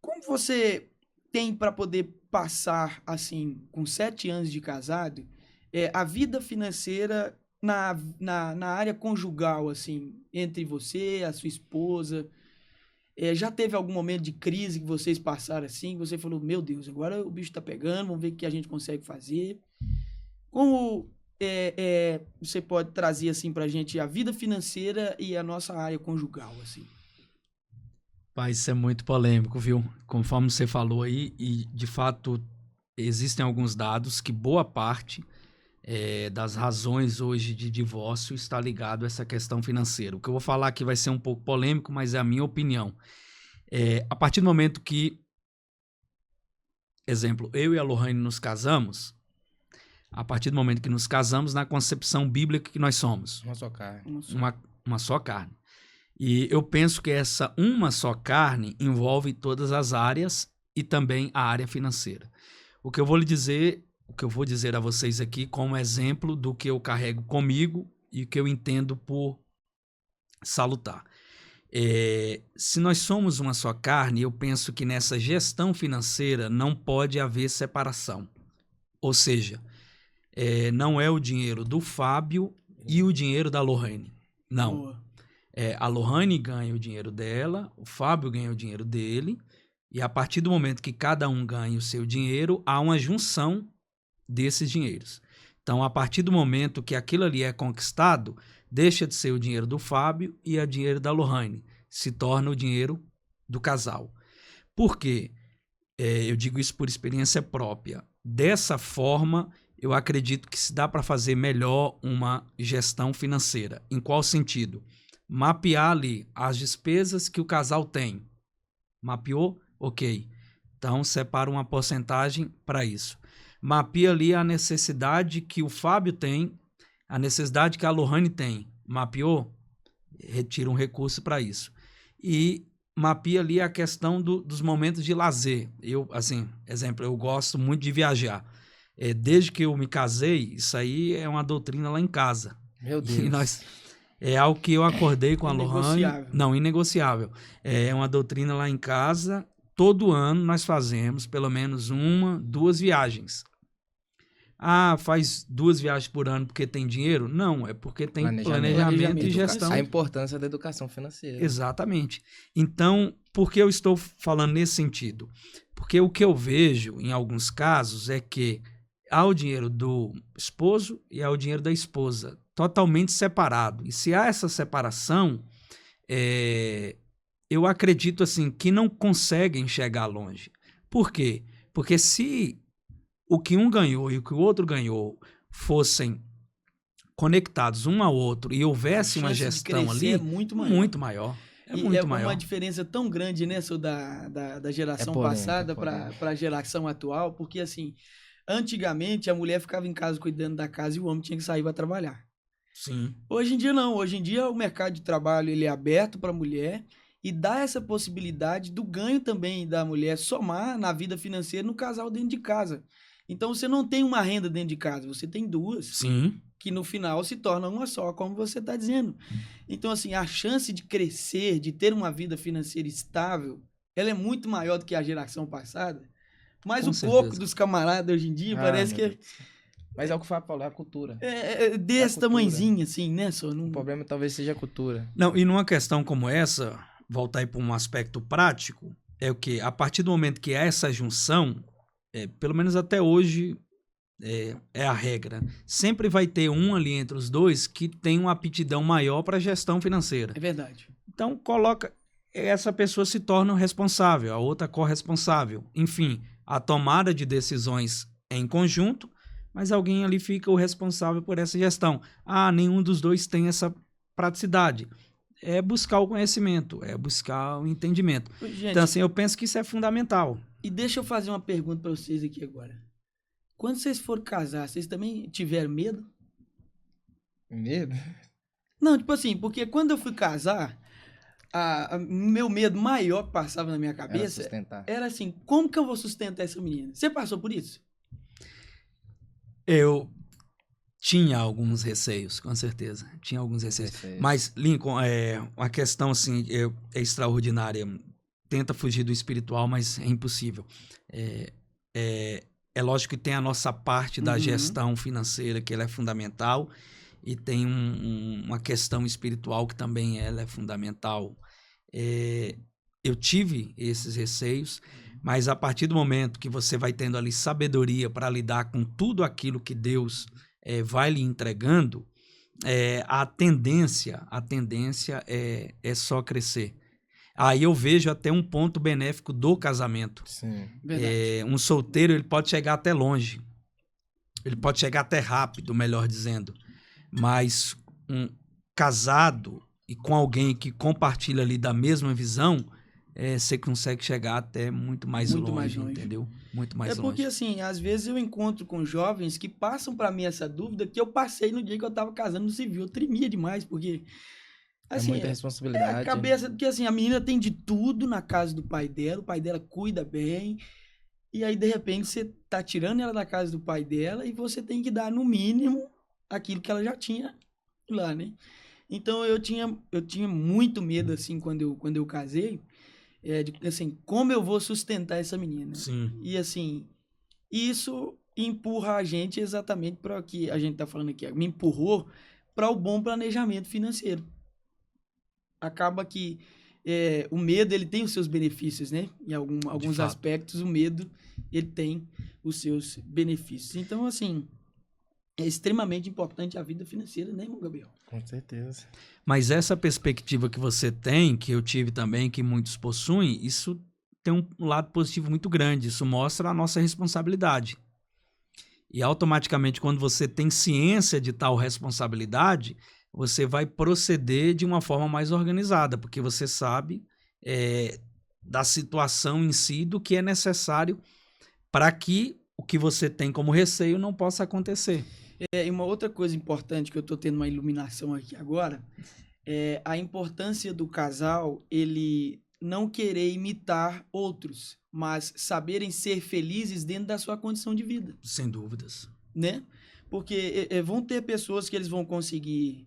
Como você tem para poder passar, assim, com 7 anos de casado, a vida financeira na área conjugal, assim, entre você, a sua esposa? Já teve algum momento de crise que vocês passaram assim, que você falou, meu Deus, agora o bicho tá pegando, vamos ver o que a gente consegue fazer. Como você pode trazer, assim, pra gente a vida financeira e a nossa área conjugal, assim? Pai, isso é muito polêmico, viu? Conforme você falou aí, e de fato existem alguns dados que boa parte das razões hoje de divórcio está ligado a essa questão financeira. O que eu vou falar aqui vai ser um pouco polêmico, mas é a minha opinião. A partir do momento que, exemplo, eu e a Lohane nos casamos, a partir do momento que nos casamos, na concepção bíblica que nós somos, Uma só carne. uma só carne. E eu penso que essa uma só carne envolve todas as áreas e também a área financeira. O que eu vou dizer a vocês aqui como exemplo do que eu carrego comigo e o que eu entendo por salutar. Se nós somos uma só carne, eu penso que nessa gestão financeira não pode haver separação. Ou seja, não é o dinheiro do Fábio e o dinheiro da Lohane. Não. Boa. A Lohane ganha o dinheiro dela, o Fábio ganha o dinheiro dele, e a partir do momento que cada um ganha o seu dinheiro, há uma junção desses dinheiros. Então, a partir do momento que aquilo ali é conquistado, deixa de ser o dinheiro do Fábio e o dinheiro da Lohane, se torna o dinheiro do casal. Por quê? Eu digo isso por experiência própria. Dessa forma, eu acredito que se dá para fazer melhor uma gestão financeira. Em qual sentido? Mapear ali as despesas que o casal tem. Mapeou? Ok. Então, separa uma porcentagem para isso. Mapeia ali a necessidade que o Fábio tem, a necessidade que a Lohane tem. Mapeou? Retira um recurso para isso. E mapeia ali a questão dos momentos de lazer. Exemplo, eu gosto muito de viajar. Desde que eu me casei, isso aí é uma doutrina lá em casa. Meu Deus. E é algo que eu acordei com a Lohane. Inegociável. Não, inegociável. É uma doutrina lá em casa. Todo ano nós fazemos pelo menos 1, 2 viagens. Faz 2 viagens por ano porque tem dinheiro? Não, é porque tem planejamento e gestão. A importância da educação financeira. Exatamente. Então, por que eu estou falando nesse sentido? Porque o que eu vejo em alguns casos é que há o dinheiro do esposo e há o dinheiro da esposa, totalmente separado. E se há essa separação, eu acredito assim que não conseguem chegar longe. Por quê? Porque se o que um ganhou e o que o outro ganhou fossem conectados um ao outro e houvesse uma gestão ali, é muito maior. muito maior. É maior. uma diferença tão grande, né, da geração passada para a geração atual, porque assim, antigamente a mulher ficava em casa cuidando da casa e o homem tinha que sair para trabalhar. Sim. Hoje em dia não, hoje em dia o mercado de trabalho ele é aberto para a mulher e dá essa possibilidade do ganho também da mulher somar na vida financeira no casal dentro de casa. Então você não tem uma renda dentro de casa, você tem 2. Sim. Que no final se torna uma só, como você está dizendo. Então, assim, a chance de crescer, de ter uma vida financeira estável, ela é muito maior do que a geração passada. Mas Com o certeza. pouco dos camaradas hoje em dia parece que Mas é o que o Fábio falou, é a cultura. é desse tamanhozinho, assim, né, só? O problema talvez seja a cultura. Não, e numa questão como essa, voltar aí para um aspecto prático, é o que? A partir do momento que há essa junção, pelo menos até hoje, é a regra. Sempre vai ter um ali entre os dois que tem uma aptidão maior para gestão financeira. É verdade. Então, essa pessoa se torna o responsável, a outra corresponsável. Enfim, a tomada de decisões é em conjunto, mas alguém ali fica o responsável por essa gestão. Nenhum dos dois tem essa praticidade. É buscar o conhecimento, é buscar o entendimento. Gente, Então, assim, eu penso que isso é fundamental. e deixa eu fazer uma pergunta para vocês aqui agora. Quando vocês foram casar, vocês também tiveram medo? Medo? Não, tipo assim, porque quando eu fui casar, meu medo maior que passava na minha Era cabeça sustentar. era assim, como que eu vou sustentar essa menina? Você passou por isso? Eu tinha alguns receios, com certeza. Tinha alguns receios. Mas, Lincoln, a questão assim, é extraordinária. Tenta fugir do espiritual, mas é impossível. É lógico que tem a nossa parte da gestão financeira, que ela é fundamental, e tem uma questão espiritual que também ela é fundamental. Eu tive esses receios, mas a partir do momento que você vai tendo ali sabedoria para lidar com tudo aquilo que Deus vai lhe entregando, a tendência é só crescer. Aí eu vejo até um ponto benéfico do casamento. Sim. Verdade. Um solteiro, ele pode chegar até longe. Ele pode chegar até rápido, melhor dizendo. Mas um casado e com alguém que compartilha ali da mesma visão, você consegue chegar até muito mais longe, entendeu? Muito mais longe. Porque, assim, às vezes eu encontro com jovens que passam para mim essa dúvida que eu passei no dia que eu tava casando no civil. Eu tremia demais, porque... Assim, muita responsabilidade. A cabeça, porque assim, a menina tem de tudo na casa do pai dela, o pai dela cuida bem, e aí de repente você tá tirando ela da casa do pai dela e você tem que dar no mínimo aquilo que ela já tinha lá, né? Então eu tinha muito medo, assim, quando eu casei, de, assim, como eu vou sustentar essa menina? Sim. E assim, isso empurra a gente exatamente para o que a gente tá falando aqui, me empurrou para o bom planejamento financeiro. Acaba que o medo, ele tem os seus benefícios, né? Em alguns aspectos, o medo, ele tem os seus benefícios. Então, assim, é extremamente importante a vida financeira, né, irmão Gabriel? Com certeza. Mas essa perspectiva que você tem, que eu tive também, que muitos possuem, isso tem um lado positivo muito grande. Isso mostra a nossa responsabilidade. E automaticamente, quando você tem ciência de tal responsabilidade, você vai proceder de uma forma mais organizada, porque você sabe da situação em si, do que é necessário para que o que você tem como receio não possa acontecer. E uma outra coisa importante que eu estou tendo uma iluminação aqui agora, é a importância do casal, ele não querer imitar outros, mas saberem ser felizes dentro da sua condição de vida. Sem dúvidas. Né? Porque vão ter pessoas que eles vão conseguir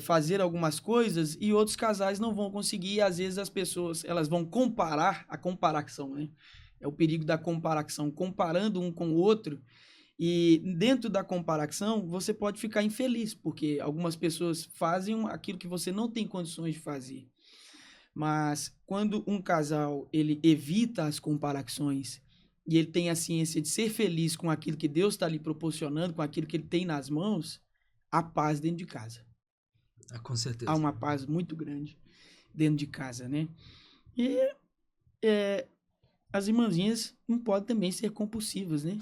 fazer algumas coisas e outros casais não vão conseguir, e às vezes as pessoas elas vão comparar, a comparação, né? É o perigo da comparação, comparando um com o outro, e dentro da comparação você pode ficar infeliz, porque algumas pessoas fazem aquilo que você não tem condições de fazer. Mas quando um casal ele evita as comparações e ele tem a ciência de ser feliz com aquilo que Deus está lhe proporcionando, com aquilo que ele tem nas mãos, há paz dentro de casa. Com certeza. Há uma paz muito grande dentro de casa, né? E as irmãzinhas não podem também ser compulsivas, né?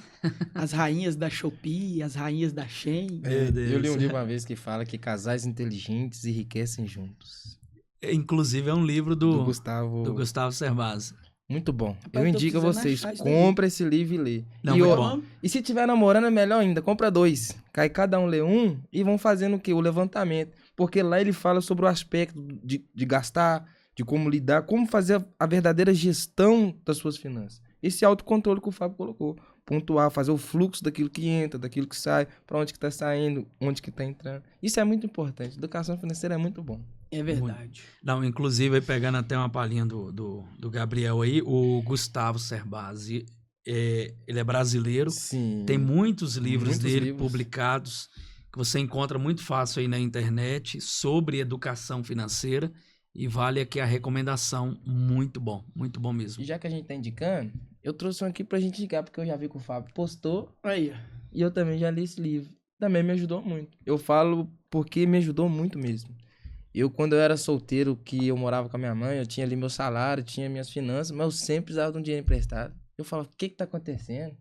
As rainhas da Shopee, as rainhas da Shein. Eu li um livro uma vez que fala que casais inteligentes enriquecem juntos. Inclusive é um livro do Gustavo Cerbasi. Muito bom. Rapaz, eu indico a vocês, compra esse livro e lê. Não, e, muito bom. E se tiver namorando é melhor ainda, compra 2. Cai cada um lê um e vão fazendo o quê? O levantamento. Porque lá ele fala sobre o aspecto de gastar, de como lidar, como fazer a verdadeira gestão das suas finanças. Esse autocontrole que o Fábio colocou. Pontuar, fazer o fluxo daquilo que entra, daquilo que sai, para onde que está saindo, onde que está entrando. Isso é muito importante. Educação financeira é muito bom. É verdade. Não, inclusive, pegando até uma palhinha do Gabriel aí, o Gustavo Cerbasi, ele é brasileiro. Sim. Tem muitos livros dele publicados, que você encontra muito fácil aí na internet, sobre educação financeira. E vale aqui a recomendação, muito bom mesmo. E já que a gente tá indicando, eu trouxe um aqui pra gente indicar, porque eu já vi que o Fábio postou Aí, ó. e eu também já li esse livro. Também me ajudou muito. Eu falo porque me ajudou muito mesmo. Quando eu era solteiro, que eu morava com a minha mãe, eu tinha ali meu salário, tinha minhas finanças, mas eu sempre precisava de um dinheiro emprestado. Eu falava, o que tá acontecendo?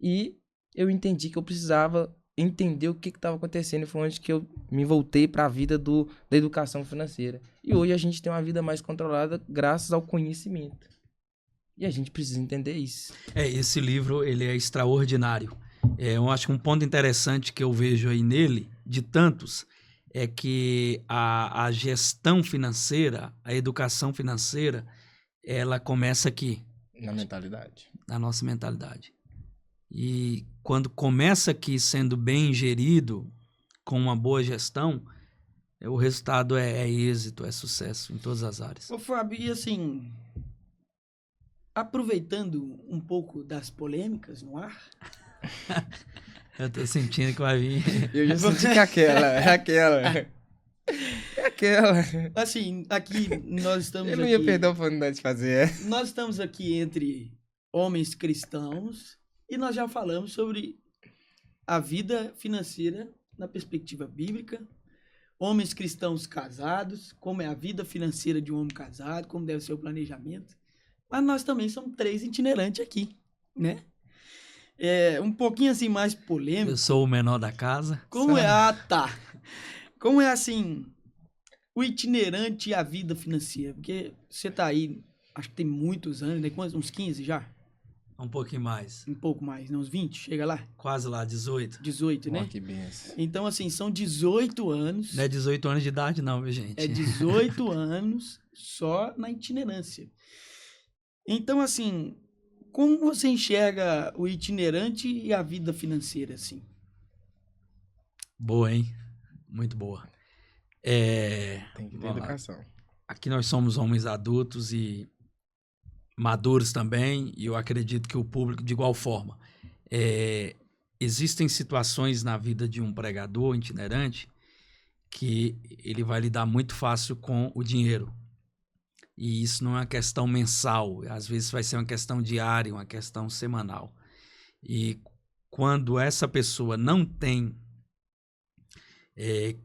E eu entendi que eu precisava entender o que estava acontecendo, e foi onde que eu me voltei para a vida da educação financeira. E hoje a gente tem uma vida mais controlada graças ao conhecimento. E a gente precisa entender isso. Esse livro, ele é extraordinário. Eu acho que um ponto interessante que eu vejo aí nele, de tantos, é que a gestão financeira, a educação financeira, ela começa aqui. Na mentalidade. Na nossa mentalidade. E quando começa aqui sendo bem gerido, com uma boa gestão, o resultado é êxito, é sucesso em todas as áreas. Ô, Fábio, e assim, aproveitando um pouco das polêmicas no ar... Eu tô sentindo que vai vir... Eu já senti que é aquela. Assim, aqui nós estamos Eu não aqui... ia perder a oportunidade de fazer. Nós estamos aqui entre homens cristãos e nós já falamos sobre a vida financeira na perspectiva bíblica, homens cristãos casados, como é a vida financeira de um homem casado, como deve ser o planejamento. Mas nós também somos 3 itinerantes aqui, né? Um pouquinho assim mais polêmico. Eu sou o menor da casa. Como é? Ah, tá. Como é assim, o itinerante e a vida financeira? Porque você tá aí, acho que tem muitos anos, né? Quantos? Uns 15 já? Um pouquinho mais. Um pouco mais, né? Uns 20, chega lá? Quase lá, 18. 18, né? Que benção. Então, assim, são 18 anos. Não é 18 anos de idade não, viu, gente? É 18 anos só na itinerância. Então, assim, como você enxerga o itinerante e a vida financeira, assim? Boa, hein? Muito boa. Tem que ter Vamos lá. educação. Aqui nós somos homens adultos e maduros também, e eu acredito que o público de igual forma. Existem situações na vida de um pregador itinerante que ele vai lidar muito fácil com o dinheiro. E isso não é uma questão mensal, às vezes vai ser uma questão diária, uma questão semanal. E quando essa pessoa não tem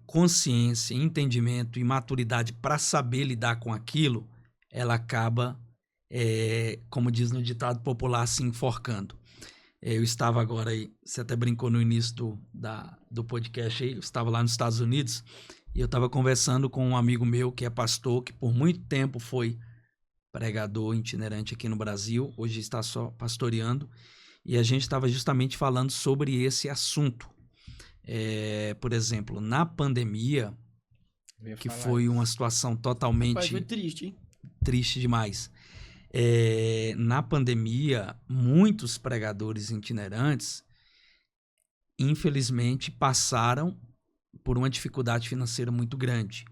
consciência, entendimento e maturidade para saber lidar com aquilo, ela acaba, como diz no ditado popular, se enforcando. Eu estava agora aí, você até brincou no início do podcast aí, eu estava lá nos Estados Unidos e eu estava conversando com um amigo meu que é pastor, que por muito tempo foi pregador itinerante aqui no Brasil, hoje está só pastoreando, e a gente estava justamente falando sobre esse assunto. Por exemplo, na pandemia, que foi uma situação totalmente... Mas foi triste, hein? Triste demais. Na pandemia, muitos pregadores itinerantes, infelizmente, passaram por uma dificuldade financeira muito grande.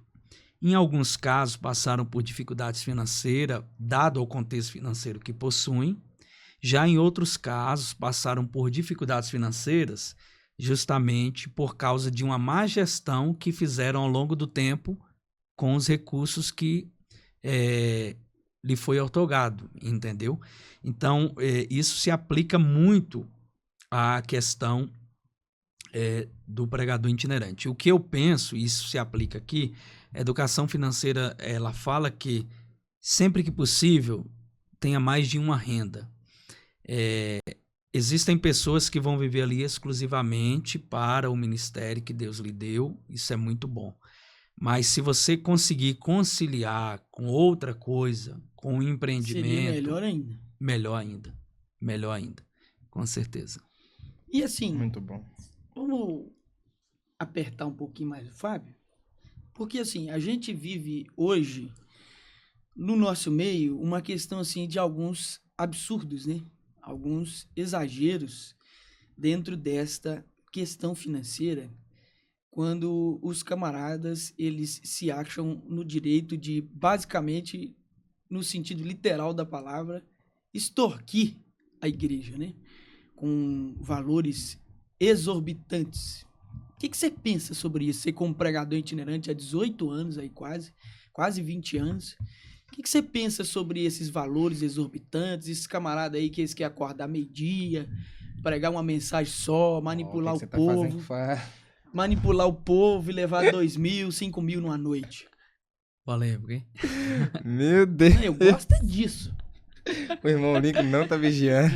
Em alguns casos, passaram por dificuldades financeiras, dado o contexto financeiro que possuem. Já em outros casos, passaram por dificuldades financeiras justamente por causa de uma má gestão que fizeram ao longo do tempo com os recursos que lhe foi outorgado, entendeu? Então, isso se aplica muito à questão do pregador itinerante. O que eu penso, isso se aplica aqui, a educação financeira, ela fala que sempre que possível, tenha mais de uma renda. Existem pessoas que vão viver ali exclusivamente para o ministério que Deus lhe deu, isso é muito bom. Mas se você conseguir conciliar com outra coisa, com o empreendimento... Seria melhor ainda. Melhor ainda, com certeza. E assim... Muito bom. Vamos apertar um pouquinho mais o Fábio? Porque assim, a gente vive hoje, no nosso meio, uma questão assim de alguns absurdos, né? Alguns exageros dentro desta questão financeira, quando os camaradas, eles se acham no direito de, basicamente, no sentido literal da palavra, extorquir a igreja, né? Com valores exorbitantes. O que você pensa sobre isso? Você como pregador itinerante há 18 anos aí quase, quase 20 anos. O que você pensa sobre esses valores exorbitantes, esses camaradas aí que eles querem acordar meio-dia, pregar uma mensagem só, manipular Ó, que o você tá fazendo povo, que faz? manipular o povo e levar 2.000, 5.000 numa noite? Polêmico, hein? Meu Deus. Eu gosto é disso. O irmão Lincoln não tá vigiando.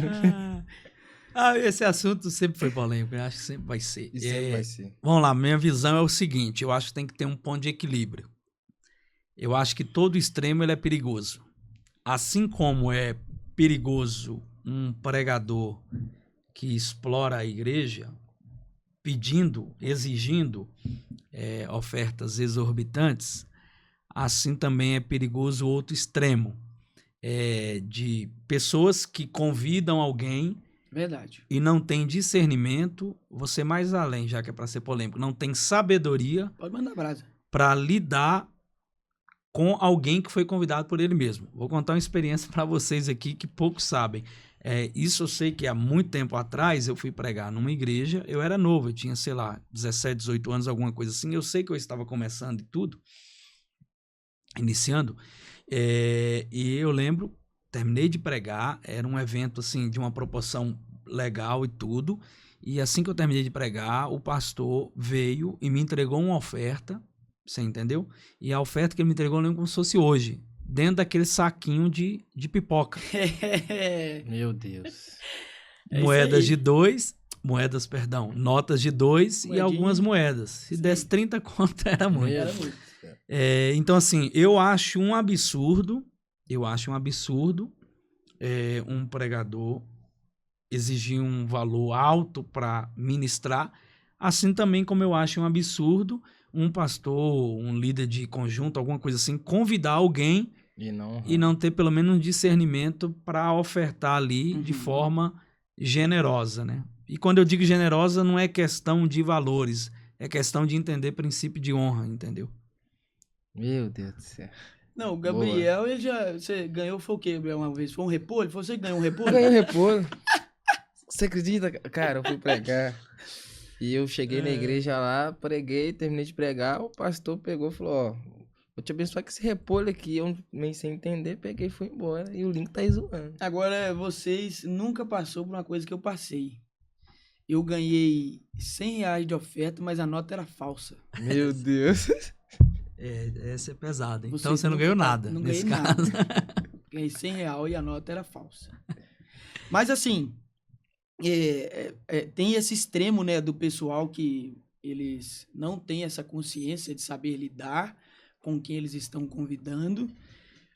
Esse assunto sempre foi polêmico, eu acho que sempre vai ser. E sempre vai ser. Vamos lá, minha visão é o seguinte, eu acho que tem que ter um ponto de equilíbrio. Eu acho que todo extremo ele é perigoso. Assim como é perigoso um pregador que explora a igreja, pedindo, exigindo ofertas exorbitantes, assim também é perigoso outro extremo, de pessoas que convidam alguém Verdade. e não tem discernimento, você mais além, já que é para ser polêmico, não tem sabedoria Pode mandar brasa. para lidar com alguém que foi convidado por ele mesmo. Vou contar uma experiência para vocês aqui que poucos sabem. Isso eu sei que há muito tempo atrás eu fui pregar numa igreja, eu era novo, eu tinha, sei lá, 17, 18 anos, alguma coisa assim, eu sei que eu estava começando e tudo, iniciando, e eu lembro, terminei de pregar, era um evento assim de uma proporção legal e tudo, e assim que eu terminei de pregar, o pastor veio e me entregou uma oferta, você entendeu? E a oferta que ele me entregou eu lembro como se fosse hoje, dentro daquele saquinho de pipoca. Meu Deus. Notas de 2 e Moedinha. algumas moedas. Se Sim. desse 30 conto, era muito. Era muito. Então, assim, eu acho um absurdo um pregador exigir um valor alto para ministrar, assim também como eu acho um absurdo um pastor, um líder de conjunto, alguma coisa assim, convidar alguém e não ter pelo menos um discernimento para ofertar ali de forma generosa, né? E quando eu digo generosa, não é questão de valores, é questão de entender princípio de honra, entendeu? Meu Deus do céu. Não, o Gabriel, você ganhou, foi o quê, Gabriel, uma vez? Foi um repolho? Foi você que ganhou um repolho? Ganhei um repolho. Você acredita? Cara, eu fui pregar. E eu cheguei na igreja lá, preguei, terminei de pregar, o pastor pegou e falou, ó, vou te abençoar com esse repolho aqui. Eu meio sem entender, peguei e fui embora. E o Link tá aí zoando. Agora, vocês nunca passou por uma coisa que eu passei. Eu ganhei R$100 de oferta, mas a nota era falsa. Meu Deus. Essa é pesada. Então Vocês você não nunca ganhou pa- nada Não nesse ganhei caso. nada. Ganhei R$100 e a nota era falsa. Mas assim, tem esse extremo, né, do pessoal que eles não têm essa consciência de saber lidar com quem eles estão convidando.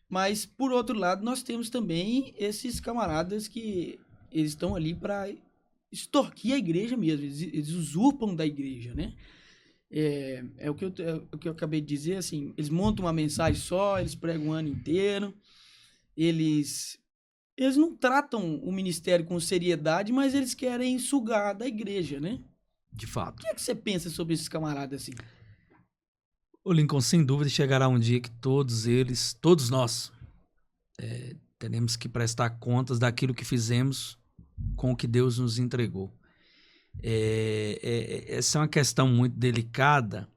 Mas, por outro lado, nós temos também esses camaradas que eles estão ali para extorquir a igreja mesmo. Eles usurpam da igreja, né? O que eu acabei de dizer, assim, eles montam uma mensagem só, eles pregam o ano inteiro, eles não tratam o ministério com seriedade, mas eles querem sugar da igreja, né? De fato. O que é que você pensa sobre esses camaradas assim? O Lincoln, sem dúvida, chegará um dia que todos nós, teremos que prestar contas daquilo que fizemos com o que Deus nos entregou. Essa é uma questão muito delicada,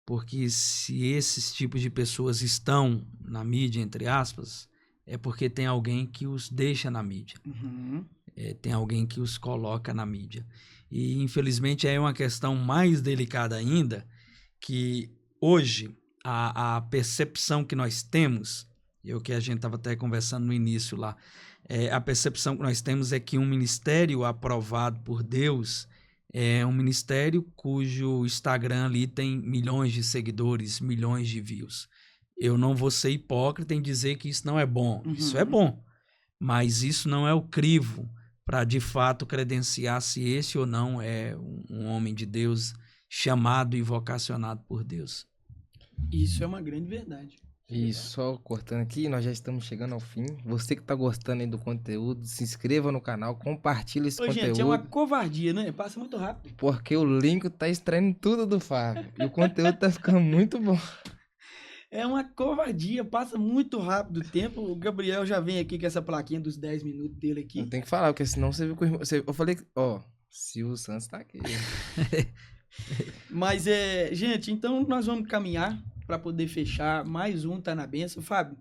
porque se esses tipos de pessoas estão na mídia, entre aspas, é porque tem alguém que os deixa na mídia. Tem alguém que os coloca na mídia. E, infelizmente, é uma questão mais delicada ainda, que hoje a percepção que nós temos, e o que a gente estava até conversando no início lá, a percepção que nós temos é que um ministério aprovado por Deus é um ministério cujo Instagram ali tem milhões de seguidores, milhões de views. Eu não vou ser hipócrita em dizer que isso não é bom. Isso é bom, mas isso não é o crivo para, de fato, credenciar se esse ou não é um homem de Deus chamado e vocacionado por Deus. Isso é uma grande verdade. E só cortando aqui, nós já estamos chegando ao fim. Você que tá gostando aí do conteúdo, se inscreva no canal, compartilhe esse conteúdo. Gente, é uma covardia, né? Passa muito rápido. Porque o Lincoln tá extraindo tudo do Fábio. E o conteúdo tá ficando muito bom. É uma covardia, passa muito rápido o tempo. O Gabriel já vem aqui com essa plaquinha dos 10 minutos dele aqui. Eu tenho que falar, porque senão você viu com o irmão. Eu falei, ó, Silvio Santos tá aqui. Mas, gente, então nós vamos caminhar para poder fechar mais um Tá na Benção. Fábio,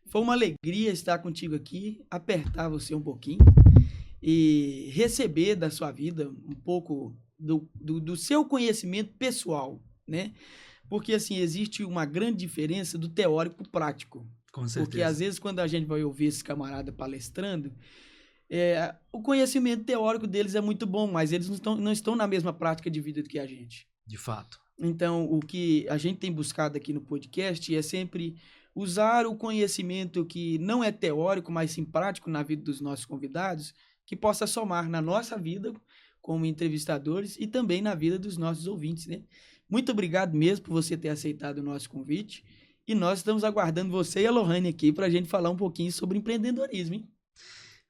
foi uma alegria estar contigo aqui, apertar você um pouquinho e receber da sua vida um pouco do seu conhecimento pessoal, né? Porque, assim, existe uma grande diferença do teórico pro prático. Com certeza. Porque, às vezes, quando a gente vai ouvir esse camarada palestrando, o conhecimento teórico deles é muito bom, mas eles não estão na mesma prática de vida do que a gente. De fato. Então, o que a gente tem buscado aqui no podcast é sempre usar o conhecimento que não é teórico, mas sim prático na vida dos nossos convidados, que possa somar na nossa vida como entrevistadores e também na vida dos nossos ouvintes, né? Muito obrigado mesmo por você ter aceitado o nosso convite. E nós estamos aguardando você e a Lohane aqui para a gente falar um pouquinho sobre empreendedorismo, hein?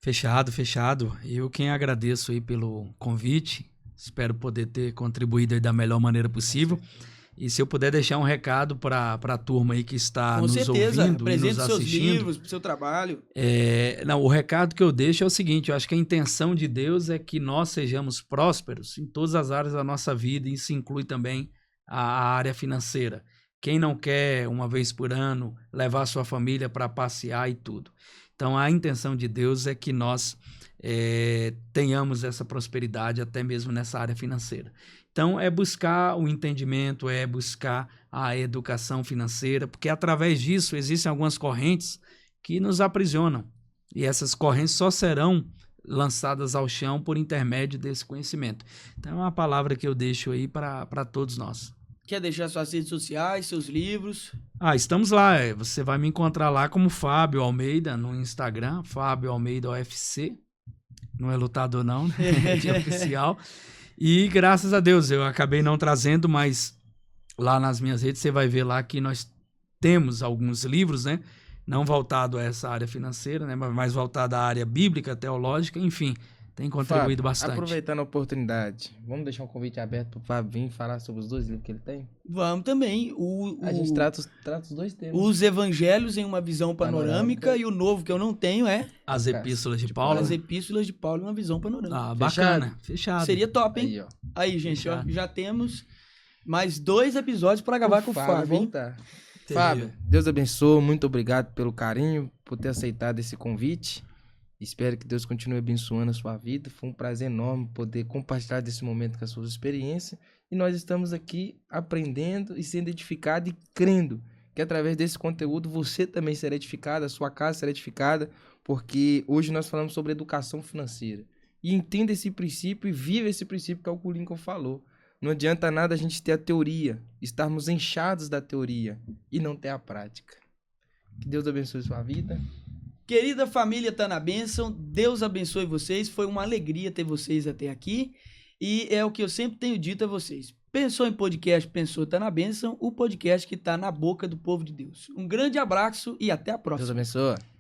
Fechado, fechado. Eu quem agradeço aí pelo convite. Espero poder ter contribuído aí da melhor maneira possível. E se eu puder deixar um recado para a turma aí que está nos ouvindo e apresente nos seus assistindo. livros, seu trabalho. Não, o recado que eu deixo é o seguinte, eu acho que a intenção de Deus é que nós sejamos prósperos em todas as áreas da nossa vida, e isso inclui também a área financeira. Quem não quer, uma vez por ano, levar a sua família para passear e tudo. Então, a intenção de Deus é que nós tenhamos essa prosperidade até mesmo nessa área financeira. Então, é buscar o entendimento, é buscar a educação financeira, porque através disso existem algumas correntes que nos aprisionam. E essas correntes só serão lançadas ao chão por intermédio desse conhecimento. Então, é uma palavra que eu deixo aí para todos nós. Quer deixar suas redes sociais, seus livros? Estamos lá. Você vai me encontrar lá como Fábio Almeida no Instagram, Fábio Almeida UFC. Não é lutador não, né? É oficial. E graças a Deus, eu acabei não trazendo, mas lá nas minhas redes você vai ver lá que nós temos alguns livros, né? Não voltado a essa área financeira, né? Mas mais voltado à área bíblica, teológica, enfim. Tem contribuído bastante. Aproveitando a oportunidade, vamos deixar um convite aberto para o Fábio vir falar sobre os 2 livros que ele tem? Vamos também. A gente trata os 2 temas. Os Evangelhos em uma visão panorâmica e o novo que eu não tenho é As Epístolas de Paulo. As Epístolas de Paulo em uma visão panorâmica. Bacana. Fechado. Seria top, hein? Aí, gente, ó, já temos mais 2 episódios para gravar com o Fábio, hein? Fábio, Deus abençoe. Muito obrigado pelo carinho, por ter aceitado esse convite. Espero que Deus continue abençoando a sua vida. Foi um prazer enorme poder compartilhar desse momento com as suas experiências. E nós estamos aqui aprendendo e sendo edificado e crendo que através desse conteúdo você também será edificado, a sua casa será edificada, porque hoje nós falamos sobre educação financeira. E entenda esse princípio e viva esse princípio que é o que o Lincoln falou. Não adianta nada a gente ter a teoria, estarmos inchados da teoria e não ter a prática. Que Deus abençoe a sua vida. Querida família Tá na Bênção, Deus abençoe vocês. Foi uma alegria ter vocês até aqui. E é o que eu sempre tenho dito a vocês. Pensou em podcast, pensou Tá na Bênção, o podcast que tá na boca do povo de Deus. Um grande abraço e até a próxima. Deus abençoe.